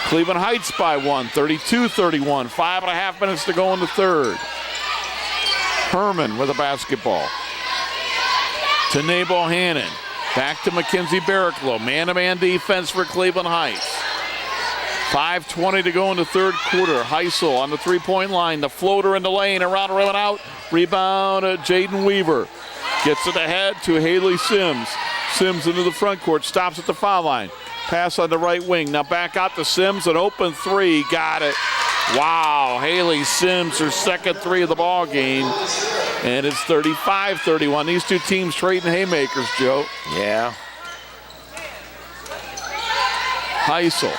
B: Cleveland Heights by 1, 32-31. 5.5 minutes to go in the third. Herman with a basketball. To Nae Bohannon. Back to Mackenzie Barraclough. Man-to-man defense for Cleveland Heights. 5:20 to go in the third quarter. Heisel on the three-point line. The floater in the lane. Around rim and out. Rebound Jaden Weaver. Gets it ahead to Haley Sims. Sims into the front court. Stops at the foul line. Pass on the right wing. Now back out to Sims. An open 3. Got it. Wow. Haley Sims, her second 3 of the ball game. And it's 35-31. These two teams trading haymakers, Joe.
C: Yeah.
B: Heisel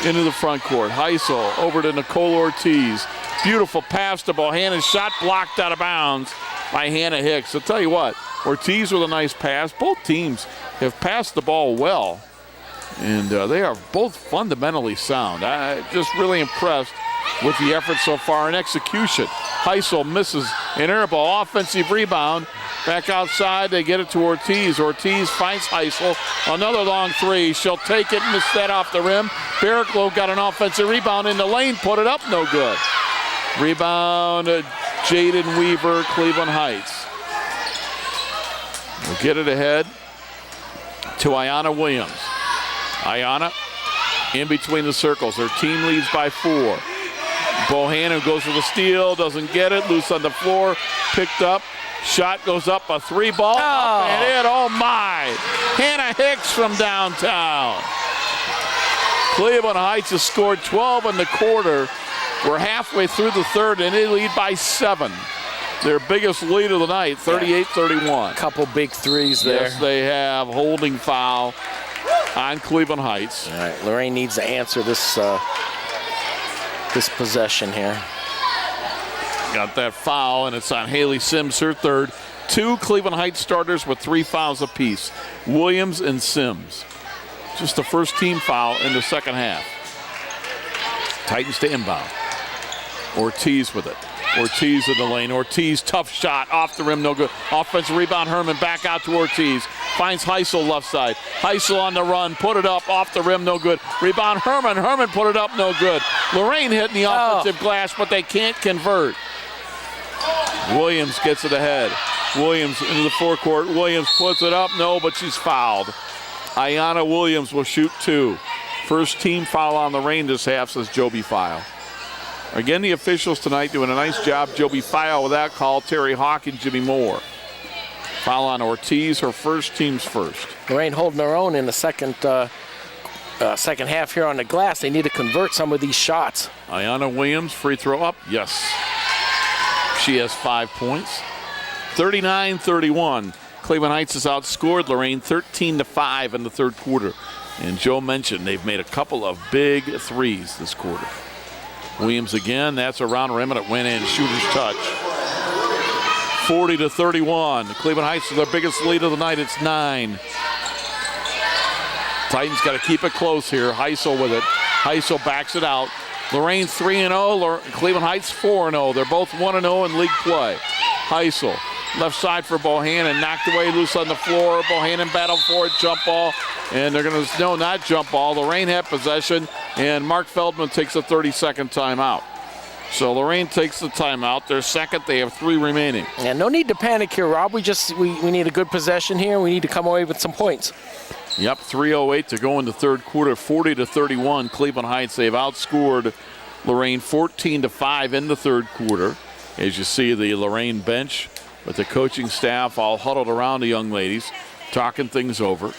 B: into the front court. Heisel over to Nicole Ortiz. Beautiful pass to Bohannon. Shot blocked out of bounds by Hannah Hicks. I'll tell you what, Ortiz with a nice pass. Both teams have passed the ball well, and they are both fundamentally sound. I'm just really impressed with the effort so far in execution. Heisel misses an air ball. Offensive rebound. Back outside, they get it to Ortiz. Ortiz finds Heisel. Another long 3. She'll take it, miss that off the rim. Barraclough got an offensive rebound in the lane, put it up, no good. Rebound, Jaden Weaver, Cleveland Heights. We'll get it ahead to Ayanna Williams. Ayanna in between the circles. Her team leads by 4. Bohannon goes for the steal, doesn't get it, loose on the floor, picked up. Shot goes up, a 3 ball, up and in, oh my. Hannah Hicks from downtown. Cleveland Heights has scored 12 in the quarter. We're halfway through the third, and they lead by 7. Their biggest lead of the night, 38-31.
C: Couple big 3s there.
B: Yes, they have. Holding foul on Cleveland Heights.
C: All right, Lorain needs to answer this possession here.
B: Got that foul, and it's on Haley Sims, her 3rd. 2 Cleveland Heights starters with 3 fouls apiece. Williams and Sims. Just the first team foul in the second half. Titans to inbound. Ortiz with it. Ortiz in the lane. Ortiz, tough shot, off the rim, no good. Offensive rebound, Herman back out to Ortiz. Finds Heisel left side. Heisel on the run, put it up, off the rim, no good. Rebound, Herman. Herman put it up, no good. Lorain hitting the offensive glass, but they can't convert. Williams gets it ahead. Williams into the forecourt. Williams puts it up, no, but she's fouled. Ayanna Williams will shoot 2. First team foul on Lorain this half, says Joby File. Again, the officials tonight doing a nice job. Joby File with that call. Terry Hawk and Jimmy Moore. Foul on Ortiz, her first, team's first.
C: Lorain holding their own in the second half here on the glass. They need to convert some of these shots.
B: Ayanna Williams, free throw up, yes. She has 5 points. 39-31. Cleveland Heights has outscored Lorain 13-5 in the third quarter. And Joe mentioned they've made a couple of big 3s this quarter. Williams again, that's around rim, and it went in, shooter's touch. 40-31. Cleveland Heights is their biggest lead of the night, it's 9. Titans got to keep it close here. Heisel with it. Heisel backs it out. Lorain 3-0, Cleveland Heights 4-0. They're both 1-0 in league play. Heisel, left side for Bohannon, knocked away loose on the floor. Bohannon battled for it, jump ball, and they're going to, no, not jump ball. Lorain had possession, and Mark Feldman takes a 30-second timeout. So Lorain takes the timeout. They're second. They have 3 remaining.
C: And no need to panic here, Rob. We need a good possession here. We need to come away with some points.
B: Yep, 3:08 to go in the third quarter, 40-31. Cleveland Heights, they've outscored Lorain 14-5 in the third quarter. As you see the Lorain bench with the coaching staff all huddled around the young ladies, talking things over.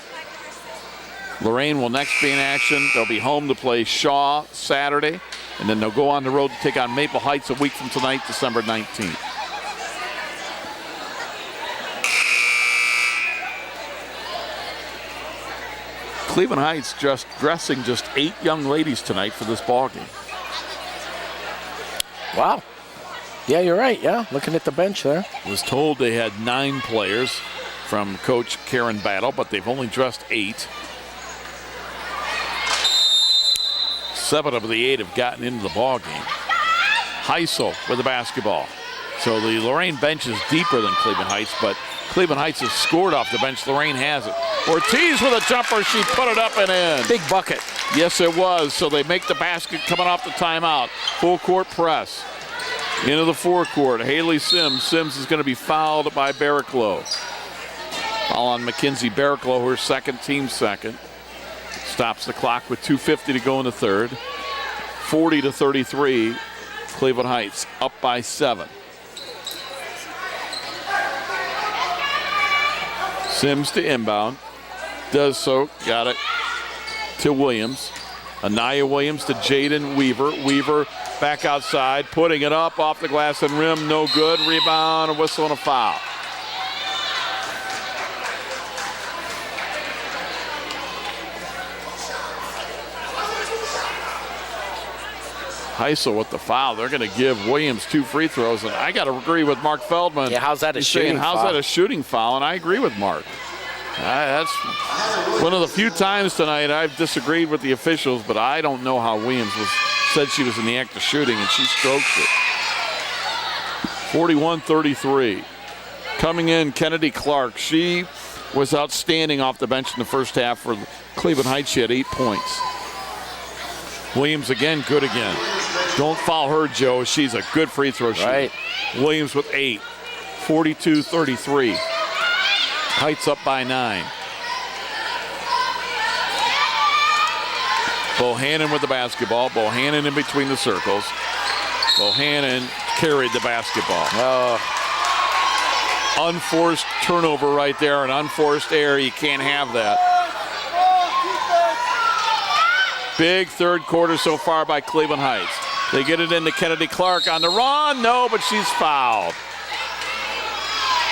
B: Lorain will next be in action. They'll be home to play Shaw Saturday, and then they'll go on the road to take on Maple Heights a week from tonight, December 19th. Cleveland Heights just dressing just 8 young ladies tonight for this ball game.
C: Wow. Yeah, you're right. Yeah, looking at the bench there.
B: Was told they had 9 players from Coach Karen Battle, but they've only dressed 8. 7 of the 8 have gotten into the ball game. Heisel with the basketball. So the Lorain bench is deeper than Cleveland Heights, but Cleveland Heights has scored off the bench. Lorain has it. Ortiz with a jumper. She put it up and in.
C: Big bucket.
B: Yes, it was. So they make the basket coming off the timeout. Full court press. Into the forecourt. Haley Sims. Sims is going to be fouled by Barraclough. Foul on Mackenzie Barraclough, her second, team second. Stops the clock with 2:50 to go in the third. 40-33. Cleveland Heights up by 7. Sims to inbound. Does so. Got it to Williams. Anaya Williams to Jaden Weaver. Weaver back outside. Putting it up off the glass and rim. No good. Rebound. A whistle and a foul. Heisel with the foul. They're going to give Williams 2 free throws, and I got to agree with Mark Feldman.
C: Yeah, how's that a shooting foul?
B: How's that a shooting foul? And I agree with Mark. That's one of the few times tonight I've disagreed with the officials, but I don't know how Williams said she was in the act of shooting, and she strokes it. 41-33. Coming in, Kennedy Clark. She was outstanding off the bench in the first half for Cleveland Heights. She had 8 points. Williams again, good again. Don't foul her, Joe. She's a good free throw shooter.
C: Right.
B: Williams with 8. 42-33. Heights up by 9. Bohannon with the basketball. Bohannon in between the circles. Bohannon carried the basketball. Unforced turnover right there, an unforced error. You can't have that. Big third quarter so far by Cleveland Heights. They get it into Kennedy Clark on the run. No, but she's fouled.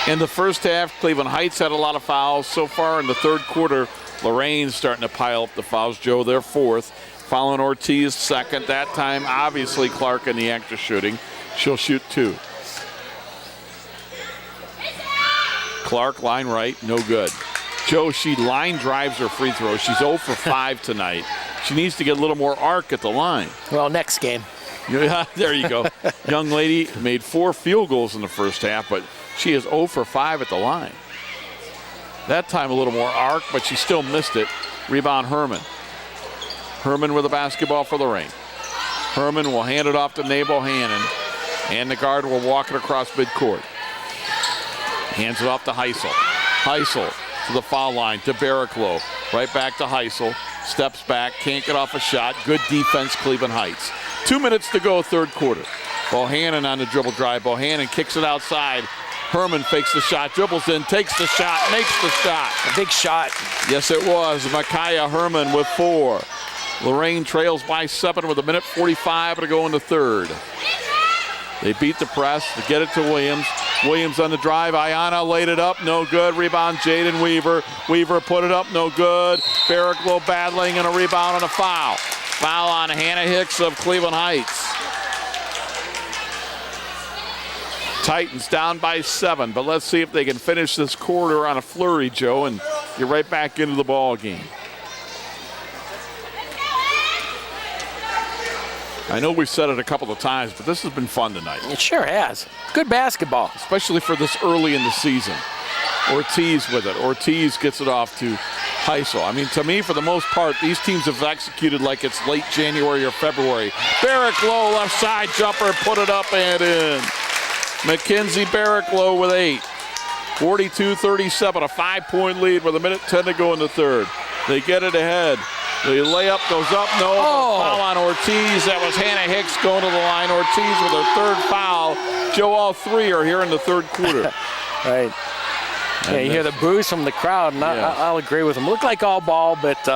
B: In the first half, Cleveland Heights had a lot of fouls. So far in the third quarter, Lorain's starting to pile up the fouls. Joe, they're 4th. Following Ortiz 2nd. That time, obviously, Clark in the act of shooting. She'll shoot 2. Clark, line right, no good. Joe, she line drives her free throw. She's 0 for 5 tonight. She needs to get a little more arc at the line.
C: Well, next game.
B: Yeah, there you go. Young lady made 4 field goals in the first half, but she is 0 for 5 at the line. That time a little more arc, but she still missed it. Rebound Herman. Herman with the basketball for Lorain. Herman will hand it off to Nabel Hannon, and the guard will walk it across midcourt. Hands it off to Heisel. Heisel to the foul line to Barraclough. Right back to Heisel. Steps back, can't get off a shot. Good defense, Cleveland Heights. 2 minutes to go, third quarter. Bohannon on the dribble drive. Bohannon kicks it outside. Herman fakes the shot, dribbles in, takes the shot, makes the shot.
C: A big shot.
B: Yes, it was. Micaiah Herman with 4. Lorain trails by 7 with 1:45 to go in the third. They beat the press to get it to Williams. Williams on the drive. Ayana laid it up. No good. Rebound Jaden Weaver. Weaver put it up. No good. Barraclough battling and a rebound and a foul. Foul on Hannah Hicks of Cleveland Heights. Titans down by 7, but let's see if they can finish this quarter on a flurry, Joe, and get right back into the ball game. I know we've said it a couple of times, but this has been fun tonight.
C: It sure has. Good basketball.
B: Especially for this early in the season. Ortiz with it. Ortiz gets it off to Heisel. I mean, to me, for the most part, these teams have executed like it's late January or February. Barrick Low, left side jumper, put it up and in. Mackenzie Barrick Low with 8. 42-37, a 5-point lead with 1:10 to go in the third. They get it ahead. The layup goes up, no, foul on Ortiz. That was Hannah Hicks going to the line. Ortiz with her third foul. Joe, all three are here in the third quarter.
C: Right. Yeah, you hear the boos from the crowd, and I'll agree with them. Look like all ball, but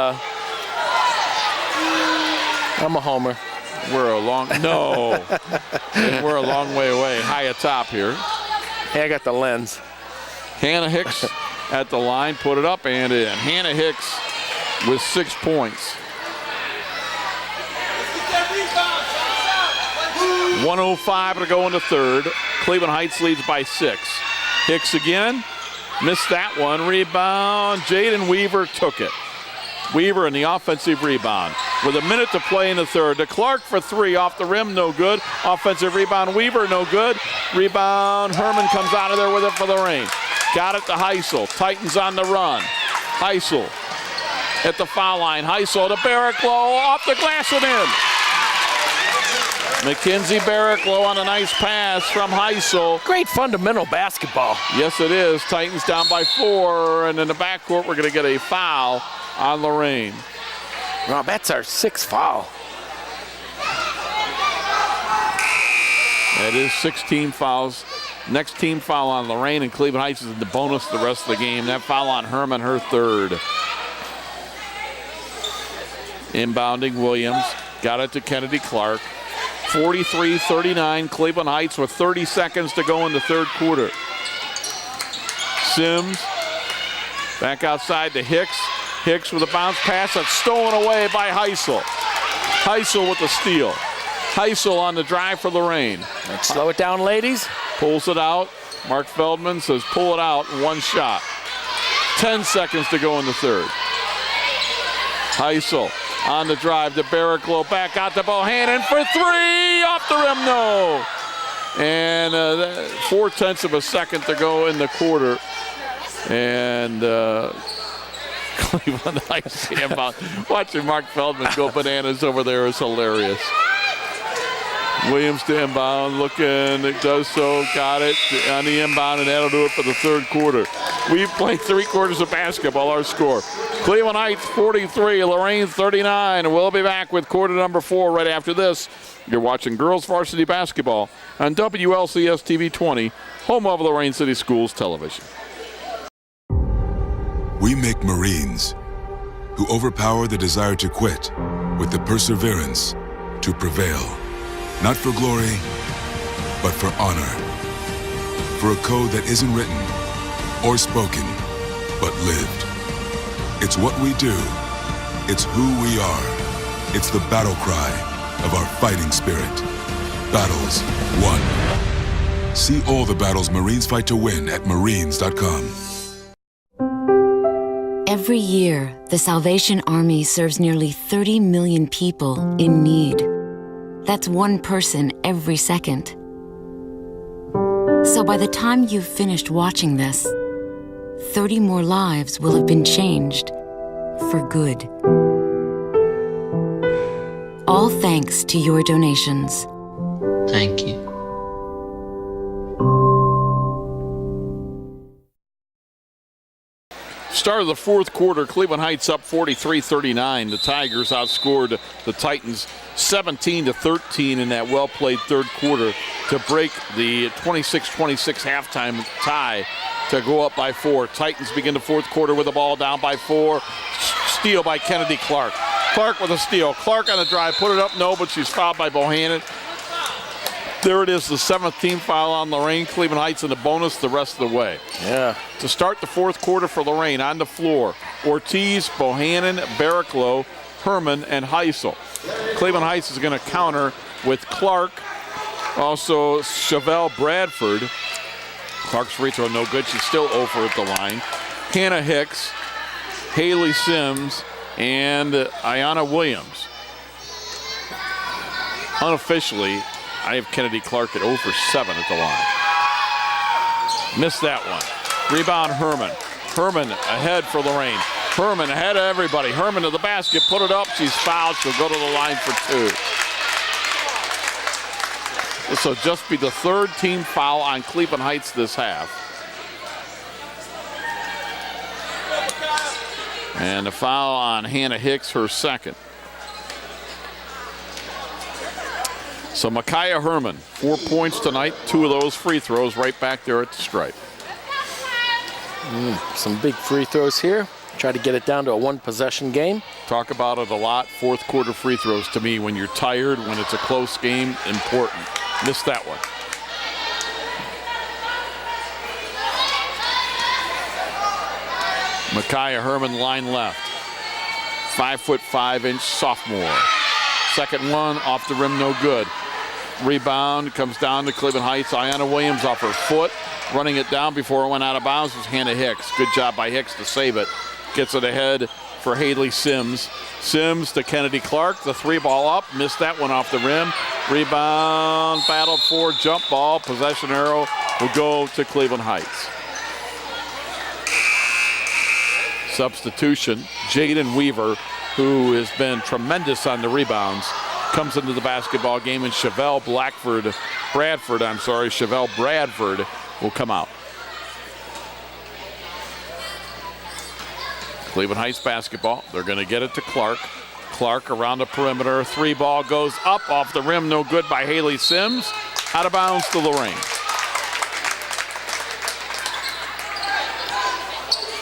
C: I'm a homer.
B: We're a long way away. High atop here.
C: Hey, I got the lens.
B: Hannah Hicks at the line, put it up and in. Hannah Hicks with 6 points. 1:05 to go in the third. Cleveland Heights leads by 6. Hicks again. Missed that one. Rebound. Jaden Weaver took it. Weaver in the offensive rebound. With 1 minute to play in the third. To Clark for 3 off the rim, no good. Offensive rebound, Weaver, no good. Rebound, Herman comes out of there with it for Lorain. Got it to Heisel. Titans on the run. Heisel at the foul line. Heisel to Barrick Low, off the glass and in. Mackenzie Barrick Low on a nice pass from Heisel.
C: Great fundamental basketball.
B: Yes, it is. Titans down by 4, and in the backcourt, we're going to get a foul on Lorain.
C: Well, that's our 6th foul.
B: That is 16 fouls. Next team foul on Lorain, and Cleveland Heights is in the bonus the rest of the game. That foul on Herman, her 3rd. Inbounding Williams. Got it to Kennedy Clark. 43-39, Cleveland Heights with 30 seconds to go in the third quarter. Sims back outside to Hicks. Hicks with a bounce pass that's stolen away by Heisel. Heisel with the steal. Heisel on the drive for Lorain.
C: Let's slow it down, ladies.
B: Pulls it out. Mark Feldman says pull it out, 1 shot. 10 seconds to go in the third. Heisel on the drive to Barrick Low, back out to Bohannon for 3, off the rim, no. And 4/10 of a second to go in the quarter. And Cleveland Heights inbound. Watching Mark Feldman go bananas over there is hilarious. Williams to inbound, looking, it does so, got it on the inbound, and that'll do it for the third quarter. We've played 3 quarters of basketball, our score. Cleveland Heights 43, Lorain 39, and we'll be back with quarter number 4 right after this. You're watching Girls Varsity Basketball on WLCS TV 20, home of Lorain City Schools Television.
T: We make Marines who overpower the desire to quit with the perseverance to prevail. Not for glory, but for honor. For a code that isn't written or spoken, but lived. It's what we do. It's who we are. It's the battle cry of our fighting spirit. Battles won. See all the battles Marines fight to win at marines.com.
U: Every year, the Salvation Army serves nearly 30 million people in need. That's 1 person every second. So by the time you've finished watching this, 30 more lives will have been changed for good. All thanks to your donations.
V: Thank you.
B: Start of the fourth quarter, Cleveland Heights up 43-39. The Tigers outscored the Titans 17-13 in that well-played third quarter to break the 26-26 halftime tie to go up by 4. Titans begin the fourth quarter with the ball down by 4. Steal by Kennedy Clark. Clark with a steal. Clark on the drive, put it up, no, but she's fouled by Bohannon. There it is, the 7th team foul on Lorain. Cleveland Heights in the bonus the rest of the way.
C: Yeah.
B: To start the fourth quarter for Lorain, on the floor, Ortiz, Bohannon, Barrick Low, Herman, and Heisel. Cleveland Heights is going to counter with Clark, also Chevelle Bradford. Clark's free throw no good. She's still over at the line. Hannah Hicks, Haley Sims, and Ayanna Williams. Unofficially, I have Kennedy Clark at 0 for 7 at the line. Missed that one. Rebound Herman. Herman ahead for Lorain. Herman ahead of everybody. Herman to the basket, put it up. She's fouled. She'll go to the line for 2. This will just be the 3rd team foul on Cleveland Heights this half. And a foul on Hannah Hicks, her 2nd. So Micaiah Herman, 4 points tonight, 2 of those free throws right back there at the stripe.
C: Some big free throws here. Try to get it down to a 1-possession game.
B: Talk about it a lot. 4th quarter free throws to me when you're tired, when it's a close game, important. Missed that one. Micaiah Herman, line left. 5'5" sophomore. 2nd one off the rim, no good. Rebound comes down to Cleveland Heights. Ayanna Williams off her foot. Running it down before it went out of bounds was Hannah Hicks. Good job by Hicks to save it. Gets it ahead for Haley Sims. Sims to Kennedy Clark. The 3 ball up. Missed that one off the rim. Rebound, battled for, jump ball. Possession arrow will go to Cleveland Heights. Substitution, Jaden Weaver, who has been tremendous on the rebounds, comes into the basketball game, and Chevelle Bradford will come out. Cleveland Heights basketball. They're going to get it to Clark. Clark around the perimeter. 3 ball goes up off the rim. No good by Haley Sims. Out of bounds to Lorain.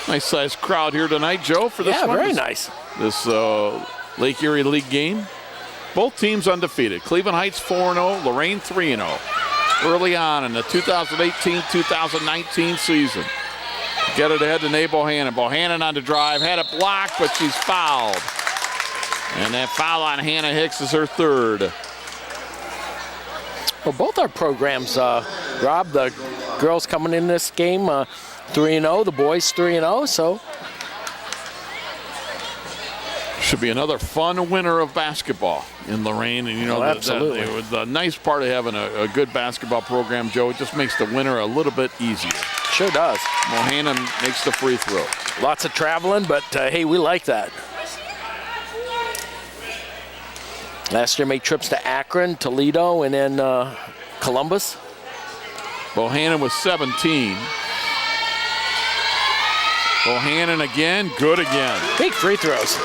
B: Nice sized crowd here tonight, Joe, for this one.
C: Yeah, very nice.
B: This Lake Erie League game. Both teams undefeated. Cleveland Heights 4-0, Lorain 3-0. Early on in the 2018-2019 season. Get it ahead to Nate Bohannon. Bohannon on the drive, had it blocked, but she's fouled. And that foul on Hannah Hicks is her 3rd.
C: Well, both our programs, Rob, the girls coming in this game 3-0, the boys 3-0, so.
B: Should be another fun winter of basketball in Lorain. And, you know,
C: absolutely.
B: The nice part of having a good basketball program, Joe, it just makes the winter a little bit easier.
C: Sure does.
B: Bohannon makes the free throw.
C: Lots of traveling, but hey, we like that. Last year made trips to Akron, Toledo, and then Columbus.
B: Bohannon was 17. Bohannon again, good again.
C: Big free throws.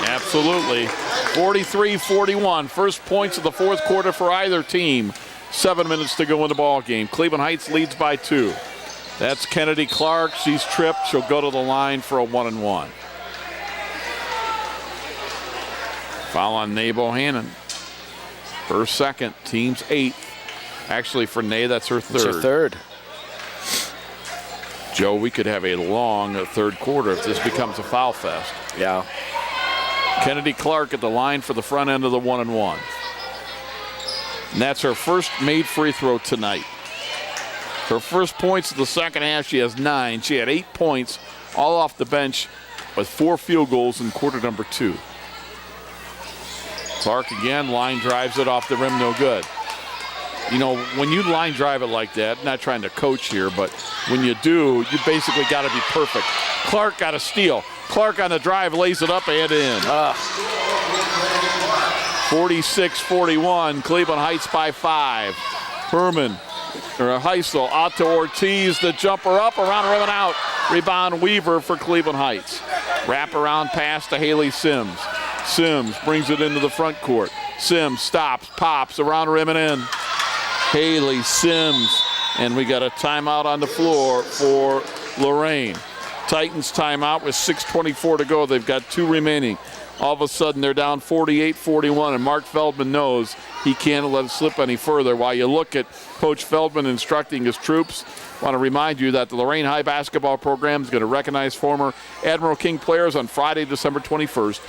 B: Absolutely. 43-41. First points of the 4th quarter for either team. 7 minutes to go in the ball game. Cleveland Heights leads by 2. That's Kennedy Clark. She's tripped. She'll go to the line for a 1-and-1. Foul on Nay Bohannon. Her 2nd, team's 8th. Actually, for Nay, that's her 3rd.
C: It's her 3rd.
B: Joe, we could have a long 3rd quarter if this becomes a foul fest.
C: Yeah.
B: Kennedy Clark at the line for the front end of the 1-and-1. And that's her first made free throw tonight. Her first points of the 2nd half, she has 9. She had 8 points, all off the bench, with 4 field goals in quarter number 2. Clark again, line drives it off the rim, no good. You know, when you line drive it like that, not trying to coach here, but when you do, you basically got to be perfect. Clark got a steal. Clark on the drive lays it up and in. 46-41, Cleveland Heights by 5. Herman, or Heisel, out to Ortiz, the jumper up, around the rim and out. Rebound Weaver for Cleveland Heights. Wrap-around pass to Haley Sims. Sims brings it into the front court. Sims stops, pops, around the rim and in. Haley Sims, and we got a timeout on the floor for Lorain. Titans timeout with 6:24 to go. They've got 2 remaining. All of a sudden, they're down 48-41, and Mark Feldman knows he can't let it slip any further. While you look at Coach Feldman instructing his troops, I want to remind you that the Lorain High basketball program is going to recognize former Admiral King players on Friday, December 21st,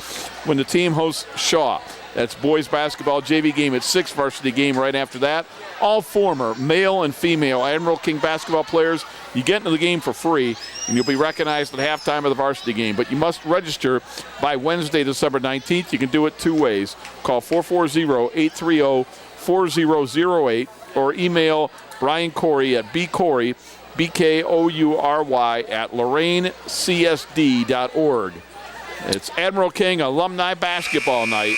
B: when the team hosts Shaw. That's boys basketball JV game at 6, varsity game right after that. All former male and female Admiral King basketball players, you get into the game for free, and you'll be recognized at halftime of the varsity game. But you must register by Wednesday, December 19th. You can do it 2 ways. Call 440-830-4008 or email Brian Corey at bcorey, BKOURY, at LorainCSD.org. It's Admiral King Alumni Basketball Night,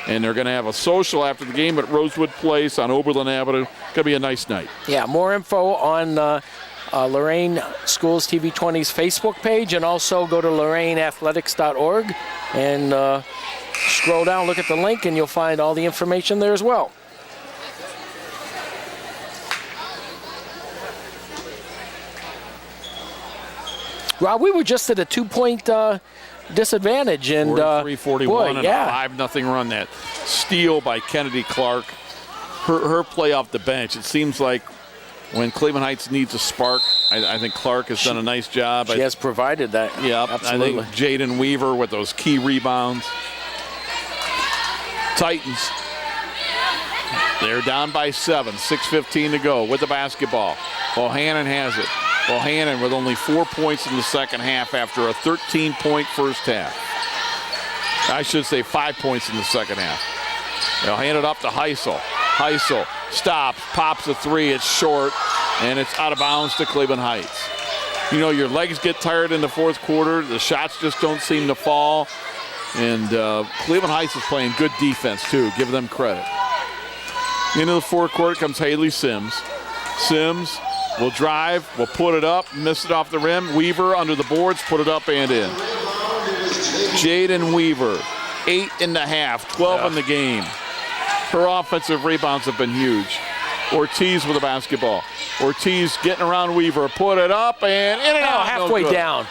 B: and they're going to have a social after the game at Rosewood Place on Oberlin Avenue. Going to be a nice night.
C: Yeah, more info on Lorain Schools TV 20's Facebook page, and also go to LorainAthletics.org and scroll down, look at the link, and you'll find all the information there as well. Rob, we were just at a 2-point disadvantage, and
B: 43-41 and
C: yeah.
B: a 5-0 run. That steal by Kennedy Clark. Her play off the bench. It seems like when Cleveland Heights needs a spark, I think Clark has done a nice job.
C: She has provided that.
B: Yeah,
C: absolutely.
B: I think Jaden Weaver with those key rebounds. Titans, they're down by 7, 6:15 to go with the basketball. Bohannon has it. Bohannon with only 4 points in the second half after a 13-point first half. I should say 5 points in the second half. They'll hand it up to Heisel. Heisel stops, pops a 3, it's short, and it's out of bounds to Cleveland Heights. You know, your legs get tired in the fourth quarter. The shots just don't seem to fall. And Cleveland Heights is playing good defense, too. Give them credit. Into the forecourt comes Haley Sims. Sims will drive, will put it up, miss it off the rim. Weaver under the boards, put it up and in. Jaden Weaver, 8.5, 12 in the game. Her offensive rebounds have been huge. Ortiz with the basketball. Ortiz getting around Weaver, put it up and in and out.
C: Halfway down.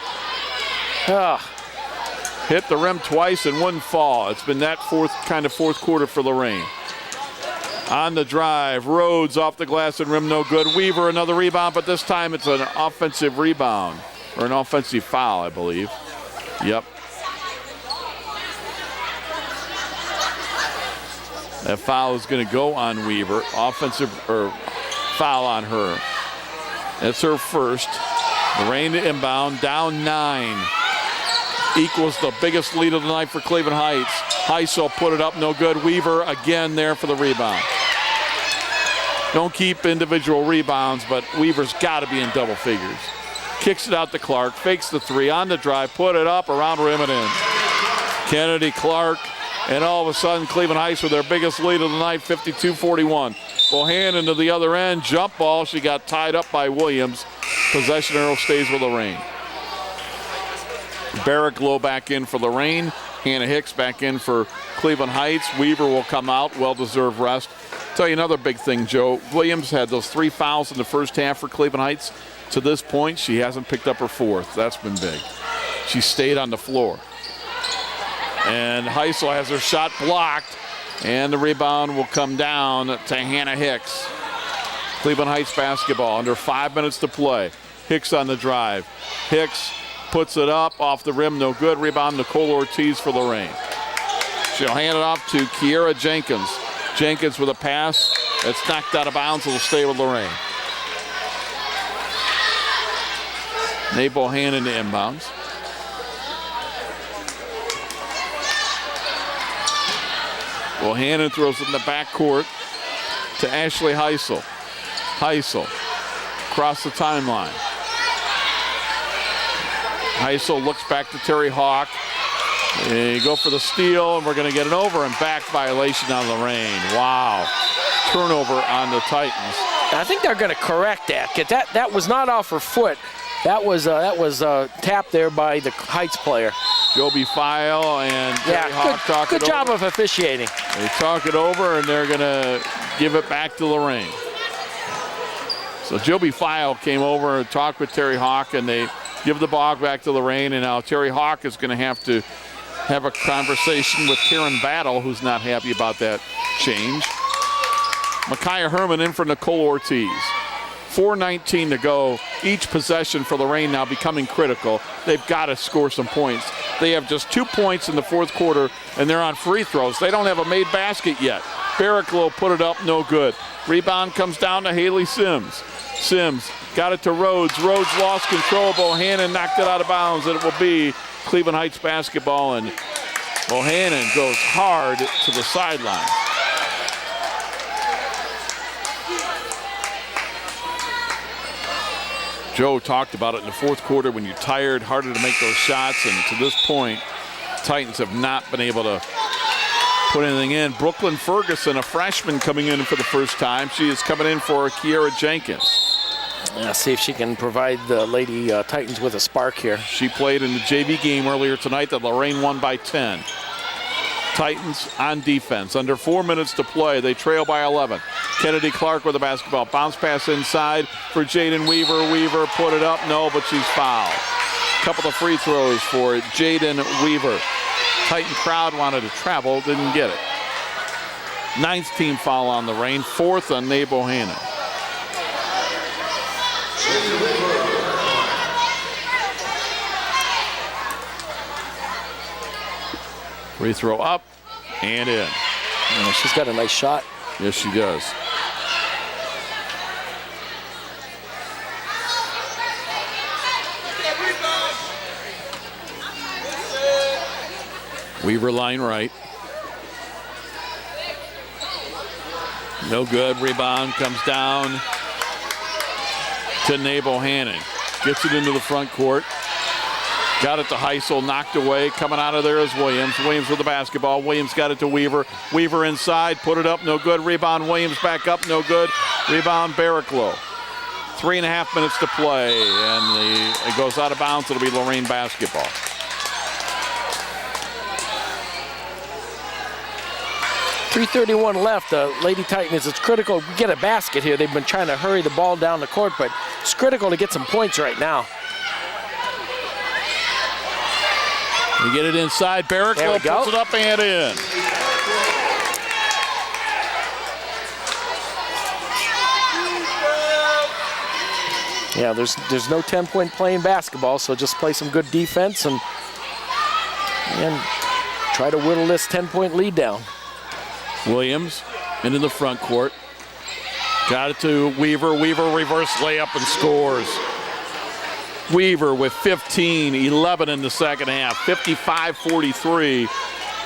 B: Hit the rim twice and wouldn't fall. It's been that fourth quarter for Lorain. On the drive, Rhodes off the glass and rim, no good. Weaver, another rebound, but this time it's an offensive rebound, or an offensive foul, I believe. Yep. That foul is going to go on Weaver. Offensive, or foul on her. That's her first. Lorain to inbound, down 9. Equals the biggest lead of the night for Cleveland Heights. Heisel put it up, no good. Weaver again there for the rebound. Don't keep individual rebounds, but Weaver's got to be in double figures. Kicks it out to Clark, fakes the 3, on the drive, put it up, around rim and in. Kennedy Clark, and all of a sudden Cleveland Heights with their biggest lead of the night, 52-41. Bohannon to the other end, jump ball. She got tied up by Williams. Possession arrow stays with Lorain. Barrick Low back in for Lorain. Hannah Hicks back in for Cleveland Heights. Weaver will come out, well-deserved rest. Tell you another big thing, Joe. Williams had those 3 fouls in the first half for Cleveland Heights. To this point, she hasn't picked up her 4th. That's been big. She stayed on the floor. And Heisel has her shot blocked, and the rebound will come down to Hannah Hicks. Cleveland Heights basketball, under 5 minutes to play. Hicks on the drive. Hicks puts it up, off the rim, no good. Rebound, Nicole Ortiz for Lorain. She'll hand it off to Kiera Jenkins. Jenkins with a pass that's knocked out of bounds. It'll stay with Lorain. Nate Bohannon to inbounds. Bohannon throws it in the backcourt to Ashley Heisel. Heisel across the timeline. Heisel looks back to Terry Hawk. And you go for the steal, and we're going to get an over and back violation on Lorain. Wow. Turnover on the Titans.
C: I think they're going to correct that. That was not off her foot. That was tapped there by the Heights player.
B: Joby File and Terry Hawk talk it over.
C: Good job of officiating.
B: They talk it over, and they're going to give it back to Lorain. So Joby File came over and talked with Terry Hawk, and they give the ball back to Lorain, and now Terry Hawk is going to have a conversation with Karen Battle, who's not happy about that change. Micaiah Herman in for Nicole Ortiz. 4:19 to go. Each possession for Lorain now becoming critical. They've got to score some points. They have just 2 points in the fourth quarter, and they're on free throws. They don't have a made basket yet. Barraclough put it up, no good. Rebound comes down to Haley Sims. Sims got it to Rhodes. Rhodes lost control. Bohannon knocked it out of bounds, and it will be Cleveland Heights basketball, and Bohannon goes hard to the sideline. Joe talked about it in the fourth quarter when you're tired, harder to make those shots, and to this point, Titans have not been able to put anything in. Brooklyn Ferguson, a freshman coming in for the first time. She is coming in for Kiera Jenkins.
C: Yeah, see if she can provide the Lady Titans with a spark here.
B: She played in the JV game earlier tonight that Lorain won by 10. Titans on defense. Under 4 minutes to play. They trail by 11. Kennedy Clark with the basketball. Bounce pass inside for Jaden Weaver. Weaver put it up. No, but she's fouled. Couple of free throws for Jaden Weaver. Titan crowd wanted to travel, didn't get it. 9th team foul on the Reign. 4th on Nate Bohannon. Free throw up and in.
C: Yeah, she's got a nice shot.
B: Yes, she does. Weaver line right. No good. Rebound comes down to Bohannon. Gets it into the front court. Got it to Heisel, knocked away. Coming out of there is Williams. Williams with the basketball. Williams got it to Weaver. Weaver inside, put it up, no good. Rebound, Williams back up, no good. Rebound, Barraclough. 3.5 minutes to play, and it goes out of bounds. It'll be Lorain basketball.
C: .331 left. Lady Titans, it's critical. We get a basket here. They've been trying to hurry the ball down the court, but it's critical to get some points right now.
B: You get it inside. Barraclough puts it up and in.
C: Yeah, there's no 10-point play in basketball, so just play some good defense and try to whittle this 10-point lead down.
B: Williams into the front court. Got it to Weaver. Weaver reverse layup and scores. Weaver with 15, 11 in the second half. 55-43.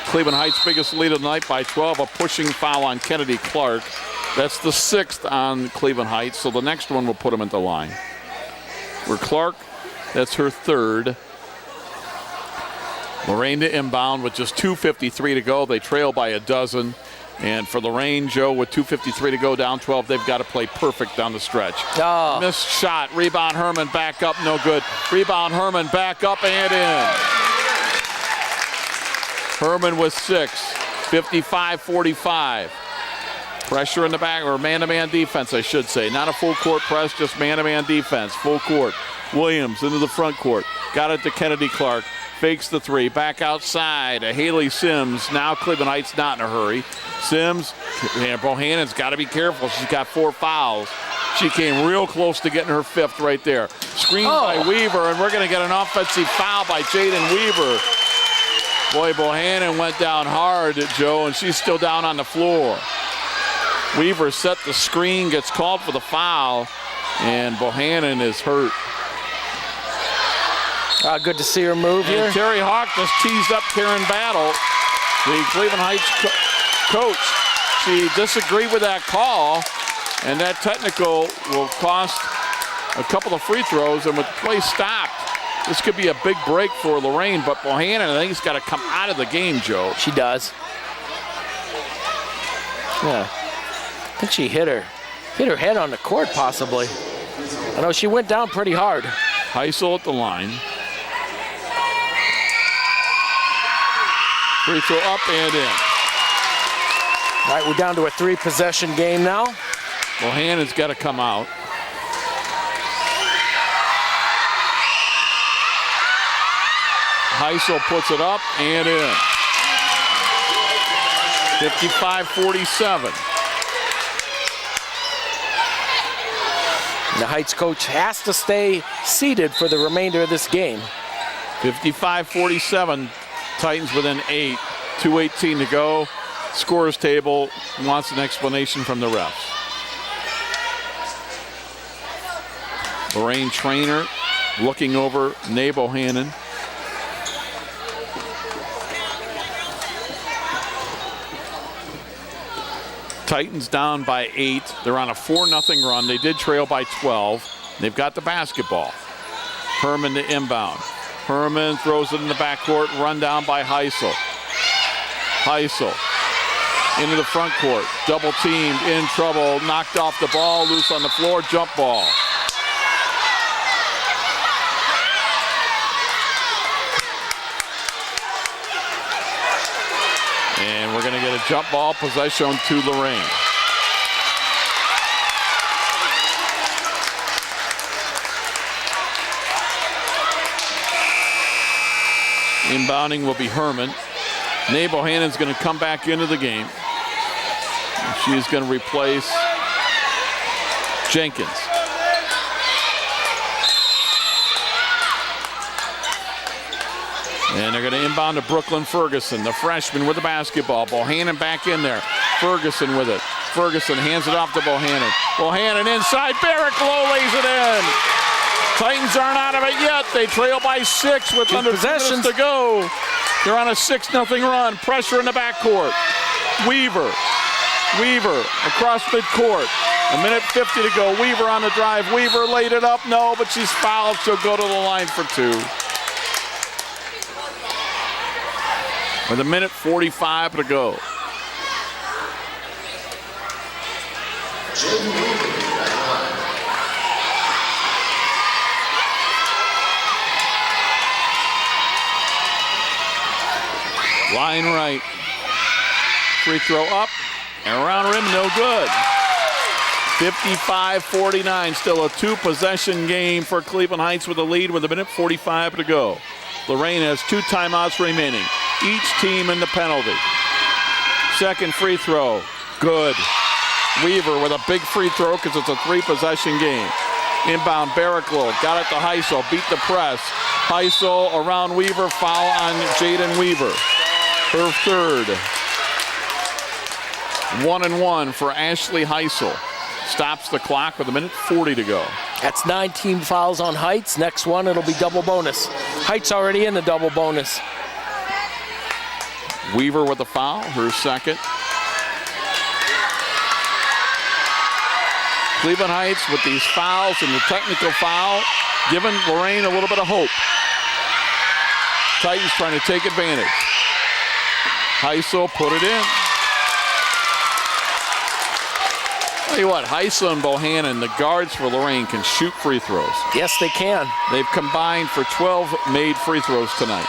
B: Cleveland Heights' biggest lead of the night by 12. A pushing foul on Kennedy Clark. That's the 6th on Cleveland Heights, so the next one will put them at the line. For Clark, that's her 3rd. Lorain to inbound with just 2:53 to go. They trail by a dozen. And for Lorain, Joe, with 2:53 to go, down 12, they've got to play perfect down the stretch.
C: Oh.
B: Missed shot. Rebound, Herman, back up, no good. Rebound, Herman, back up and in. Herman with 6. 55-45. Pressure in the back, or man-to-man defense, I should say. Not a full court press, just man-to-man defense. Full court. Williams into the front court. Got it to Kennedy Clark. Fakes the 3. Back outside. Haley Sims. Now Cleveland Heights not in a hurry. Sims. Bohannon's got to be careful. She's got 4 fouls. She came real close to getting her 5th right there. Screened by Weaver, and we're going to get an offensive foul by Jaden Weaver. Boy, Bohannon went down hard, Joe, and she's still down on the floor. Weaver set the screen, gets called for the foul, and Bohannon is hurt.
C: Good to see her move here.
B: And Terry Hawk just teased up Karen Battle, the Cleveland Heights coach. She disagreed with that call, and that technical will cost a couple of free throws. And with the play stopped, this could be a big break for Lorain. But Bohannon, I think, has got to come out of the game, Joe.
C: She does. Yeah, I think she hit her head on the court, possibly. I know she went down pretty hard.
B: Heisel at the line. Free throw up and in.
C: All right, we're down to a 3-possession game now.
B: Bohannon's got to come out. Heisel puts it up and in. 55-47. The
C: Heights coach has to stay seated for the remainder of this game.
B: 55-47, Titans within 8. 2:18 to go. Scores table wants an explanation from the refs. Lorain trainer looking over Nay Bohannon. Titans down by 8. They're on a 4-0 run. They did trail by 12. They've got the basketball. Herman to inbound. Herman throws it in the backcourt, run down by Heisel. Heisel into the front court, double teamed, in trouble, knocked off the ball, loose on the floor, jump ball. And we're going to get a jump ball possession to Lorain. Inbounding will be Herman. Nay Bohannon's going to come back into the game. She's going to replace Jenkins. And they're going to inbound to Brooklyn Ferguson, the freshman with the basketball. Bohannon back in there. Ferguson with it. Ferguson hands it off to Bohannon. Bohannon inside. Barrick Low lays it in. Titans aren't out of it yet. They trail by 6 with under 2 minutes to go. They're on a 6-0 run. Pressure in the backcourt. Weaver across midcourt. 1:50 to go. Weaver on the drive. Weaver laid it up. No, but she's fouled. She'll go to the line for 2. With 1:45 to go. Line right. Free throw up and around rim, no good. 55-49, still a 2-possession game for Cleveland Heights with a lead with 1:45 to go. Lorain has 2 timeouts remaining. Each team in the penalty. Second free throw, good. Weaver with a big free throw because it's a 3-possession game. Inbound, Barricklow, got it to Heisel, beat the press. Heisel around Weaver, foul on Jaden Weaver. Her third. 1-1 for Ashley Heisel. Stops the clock with 1:40 to go.
C: That's 9 team fouls on Heights. Next one, it'll be double bonus. Heights already in the double bonus.
B: Weaver with the foul, her second. Cleveland Heights with these fouls and the technical foul, giving Lorain a little bit of hope. Titans trying to take advantage. Heisel put it in. Tell you what, Heisel and Bohannon, the guards for Lorain, can shoot free throws.
C: Yes, they can.
B: They've combined for 12 made free throws tonight.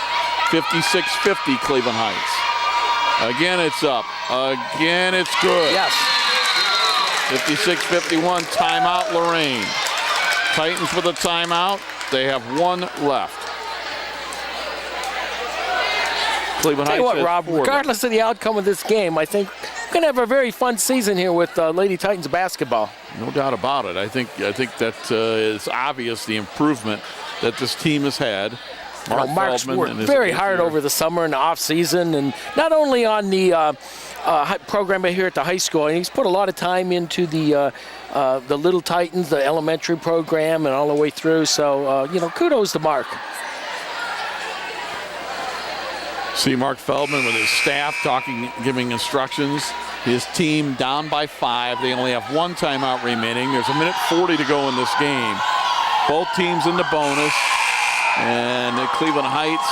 B: 56-50 Cleveland Heights. Again, it's up. Again, it's good.
C: Yes.
B: 56-51, timeout Lorain. Titans with a timeout. They have 1 left. Cleveland Heights.
C: Tell you what, Rob, regardless of the outcome of this game, I think we're going to have a very fun season here with Lady Titans basketball.
B: No doubt about it. I think that is obvious, the improvement that this team has had.
C: Mark's worked very hard over the summer and the off season, and not only on the program here at the high school. And he's put a lot of time into the Little Titans, the elementary program, and all the way through. So kudos to Mark.
B: See Mark Feldman with his staff giving instructions. His team down by 5. They only have 1 timeout remaining. There's 1:40 to go in this game. Both teams in the bonus. And Cleveland Heights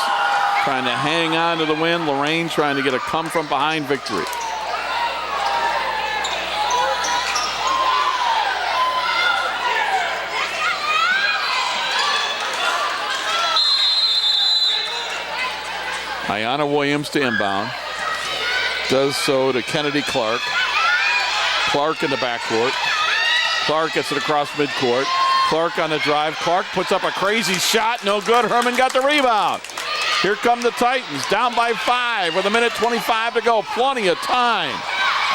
B: trying to hang on to the win. Lorain trying to get a come-from-behind victory. Ayanna Williams to inbound. Does so to Kennedy Clark. Clark in the backcourt. Clark gets it across midcourt. Clark on the drive. Clark puts up a crazy shot. No good. Herman got the rebound. Here come the Titans. Down by 5 with 1:25 to go. Plenty of time.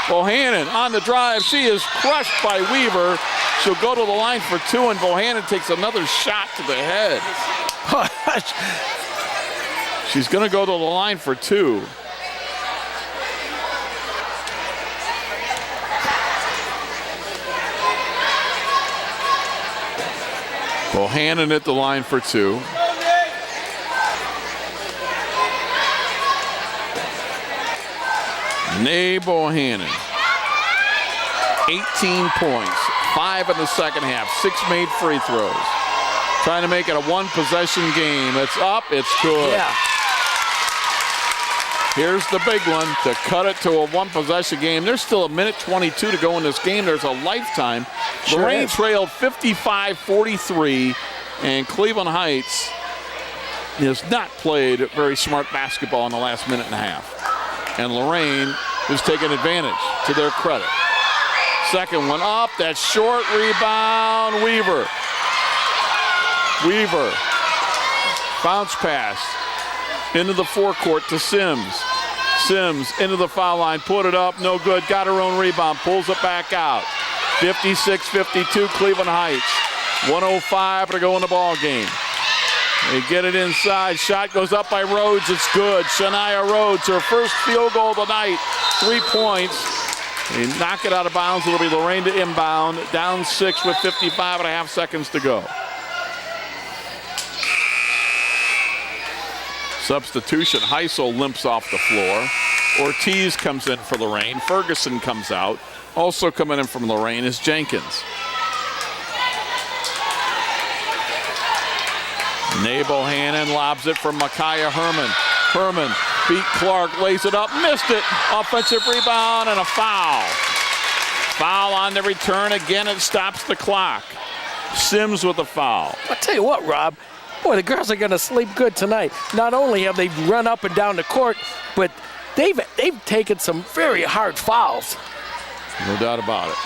B: Bohannon on the drive. She is crushed by Weaver. She'll go to the line for 2, and Bohannon takes another shot to the head. She's going to go to the line for 2. Bohannon at the line for 2. Nay Bohannon. 18 points, 5 in the second half, 6 made free throws. Trying to make it a one-possession game. It's up, it's good.
C: Yeah.
B: Here's the big one to cut it to a one-possession game. There's still a minute 22 to go in this game. There's a lifetime.
C: Sure
B: Lorain
C: is.
B: trailed 55-43, and Cleveland Heights has not played very smart basketball in the last minute and a half. And Lorain is taking advantage, to their credit. Second one up, that's short, rebound, Weaver. Weaver, bounce pass into the forecourt to Sims. Sims into the foul line, put it up, no good, got her own rebound, pulls it back out. 56-52, Cleveland Heights. 1:05 to go in the ball game. They get it inside, shot goes up by Rhodes, it's good. Shania Rhodes, her first field goal of the night, 3 points. They knock it out of bounds, it'll be Lorain to inbound, down 6 with 55.5 seconds to go. Substitution, Heisel limps off the floor. Ortiz comes in for Lorain. Ferguson comes out. Also coming in from Lorain is Jenkins. Bohannon lobs it from Micaiah Herman. Herman beat Clark, lays it up, missed it. Offensive rebound and a foul. Foul on the return. Again, it stops the clock. Sims with a foul.
C: I'll tell you what, Rob. Boy, the girls are going to sleep good tonight. Not only have they run up and down the court, but they've taken some very hard fouls.
B: No doubt about it.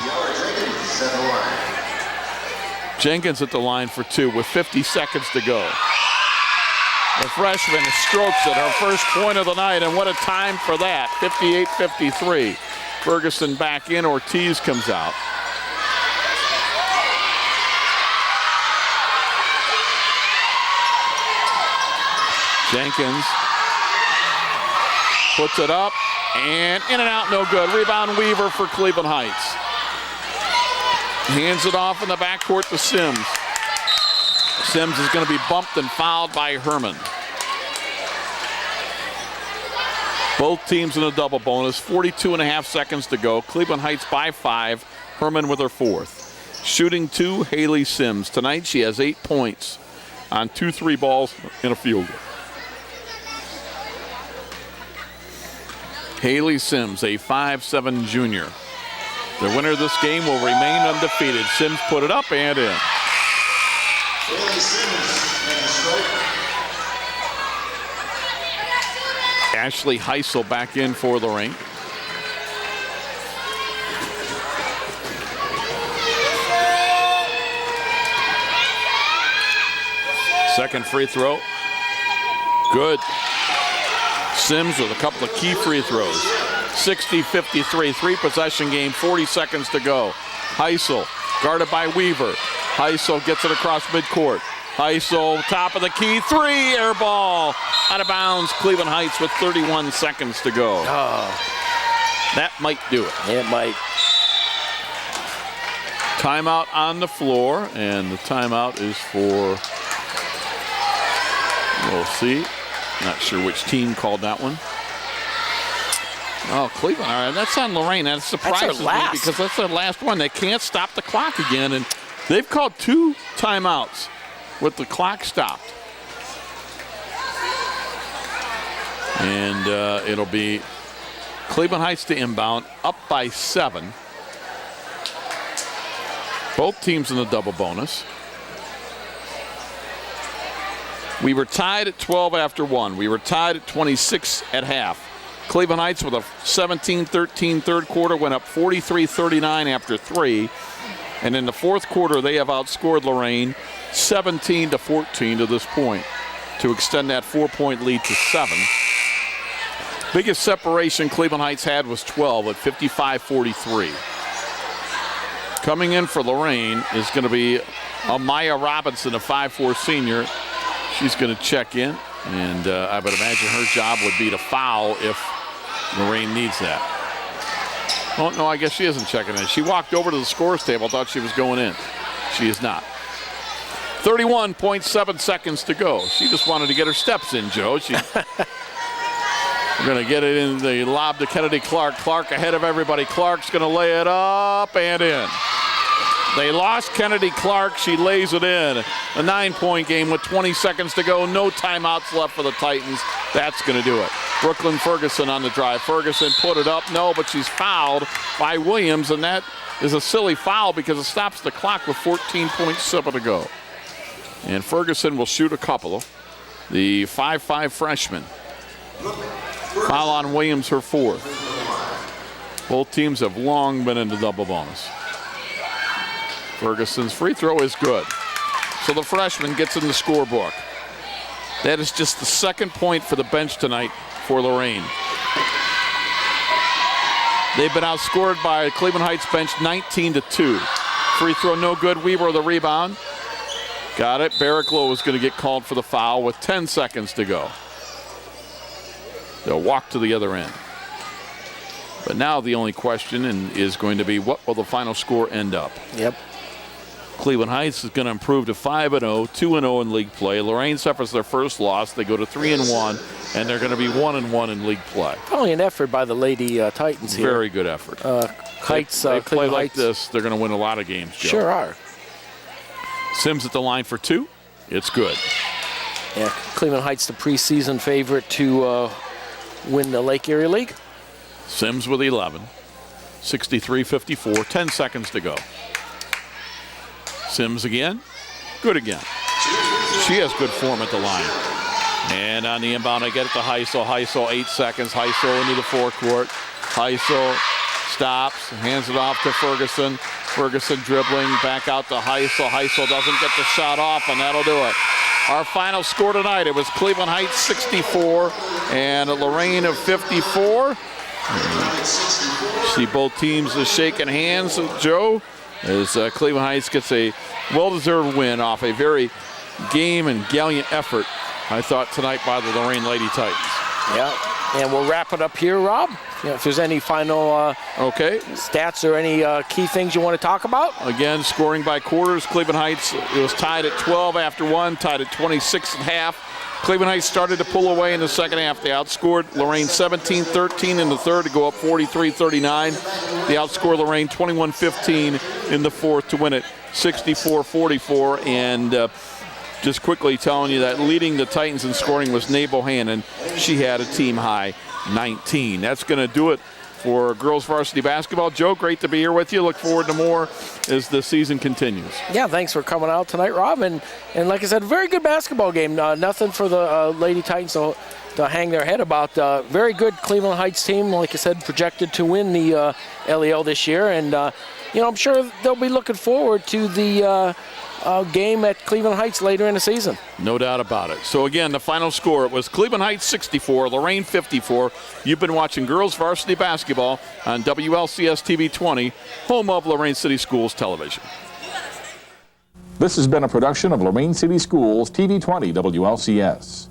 B: Jenkins at the line for 2 with 50 seconds to go. The freshman strokes it, her first point of the night, and what a time for that, 58-53. Ferguson back in, Ortiz comes out. Jenkins puts it up, and in and out, no good. Rebound Weaver for Cleveland Heights. Hands it off in the backcourt to Sims. Sims is going to be bumped and fouled by Herman. Both teams in a double bonus, 42.5 seconds to go. Cleveland Heights by 5, Herman with her 4th. Shooting 2, Haley Sims. Tonight she has 8 points on 2 3 balls in a field goal. Haley Sims, a 5'7" junior. The winner of this game will remain undefeated. Sims put it up and in. Ashley Heisel back in for Lorain. Second free throw. Good. Sims with a couple of key free throws. 60-53, 3-possession game, 40 seconds to go. Heisel guarded by Weaver. Heisel gets it across midcourt. Heisel, top of the key, 3, air ball. Out of bounds, Cleveland Heights with 31 seconds to go. That might do it.
C: It might.
B: Timeout on the floor, and the timeout is for, we'll see. Not sure which team called that one. Oh, Cleveland. All right, that's on Lorain. That surprises me because that's their last one. They can't stop the clock again, and they've called 2 timeouts with the clock stopped. And it'll be Cleveland Heights to inbound, up by 7. Both teams in the double bonus. We were tied at 12 after 1. We were tied at 26 at half. Cleveland Heights with a 17-13 third quarter went up 43-39 after 3. And in the fourth quarter, they have outscored Lorain 17-14 to this point to extend that 4-point lead to 7. Biggest separation Cleveland Heights had was 12 at 55-43. Coming in for Lorain is going to be Amaya Robinson, a 5'4" senior. She's going to check in. And I would imagine her job would be to foul if Lorain needs that. Oh, no, I guess she isn't checking in. She walked over to the scores table, thought she was going in. She is not. 31.7 seconds to go. She just wanted to get her steps in, Joe. We're going to get it in the lob to Kennedy Clark. Clark ahead of everybody. Clark's going to lay it up and in. They lost Kennedy Clark. She lays it in. A 9-point game with 20 seconds to go. No timeouts left for the Titans. That's going to do it. Brooklyn Ferguson on the drive. Ferguson put it up. No, but she's fouled by Williams, and that is a silly foul because it stops the clock with 14.7 to go. And Ferguson will shoot a couple. The 5'5 freshman. Foul on Williams, her fourth. Both teams have long been into double bonus. Ferguson's free throw is good. So the freshman gets in the scorebook. That is just the second point for the bench tonight for Lorain. They've been outscored by Cleveland Heights bench 19-2. Free throw no good. Weaver the rebound. Got it. Barraclough is going to get called for the foul with 10 seconds to go. They'll walk to the other end. But now the only question is going to be, what will the final score end up?
C: Yep.
B: Cleveland Heights is going to improve to 5-0, 2-0 in league play. Lorain suffers their first loss. They go to 3-1, and they're going to be 1-1 in league play.
C: Probably an effort by the Lady Titans here.
B: Very good effort.
C: Heights,
B: they play
C: Cleveland
B: like
C: Heights.
B: this, they're going to win a lot of games, Joe.
C: Sure are.
B: Sims at the line for two. It's good.
C: Yeah, Cleveland Heights, the preseason favorite to win the Lake Erie League.
B: Sims with 11. 63-54, 10 seconds to go. Sims again. Good again. She has good form at the line. And on the inbound, I get it to Heisel. Heisel, 8 seconds. Heisel into the forecourt. Heisel stops, hands it off to Ferguson. Ferguson dribbling back out to Heisel. Heisel doesn't get the shot off, and that'll do it. Our final score tonight, it was Cleveland Heights 64 and Lorain of 54. See both teams shaking hands, Joe, as Cleveland Heights gets a well-deserved win off a very game and gallant effort, I thought, tonight by the Lorain Lady Titans.
C: Yeah, and we'll wrap it up here, Rob. If there's any final stats or any key things you want to talk about.
B: Again, scoring by quarters. Cleveland Heights, it was tied at 12 after one, tied at 26 at half. Cleveland Heights started to pull away in the second half. They outscored Lorain 17-13 in the third to go up 43-39. They outscored Lorain 21-15 in the fourth to win it 64-44. And just quickly telling you that leading the Titans in scoring was Nae Bohannon. She had a team high 19. That's going to do it for girls varsity basketball. Joe, great to be here with you. Look forward to more as the season continues.
C: Yeah, thanks for coming out tonight, Rob. And like I said, very good basketball game. Nothing for the Lady Titans to hang their head about. Very good Cleveland Heights team, like I said, projected to win the LEL this year. And, I'm sure they'll be looking forward to the game at Cleveland Heights later in the season.
B: No doubt about it. So again, the final score, it was Cleveland Heights 64, Lorain 54. You've been watching girls varsity basketball on WLCS TV 20, home of Lorain City Schools Television.
A: This has been a production of Lorain City Schools TV 20 WLCS.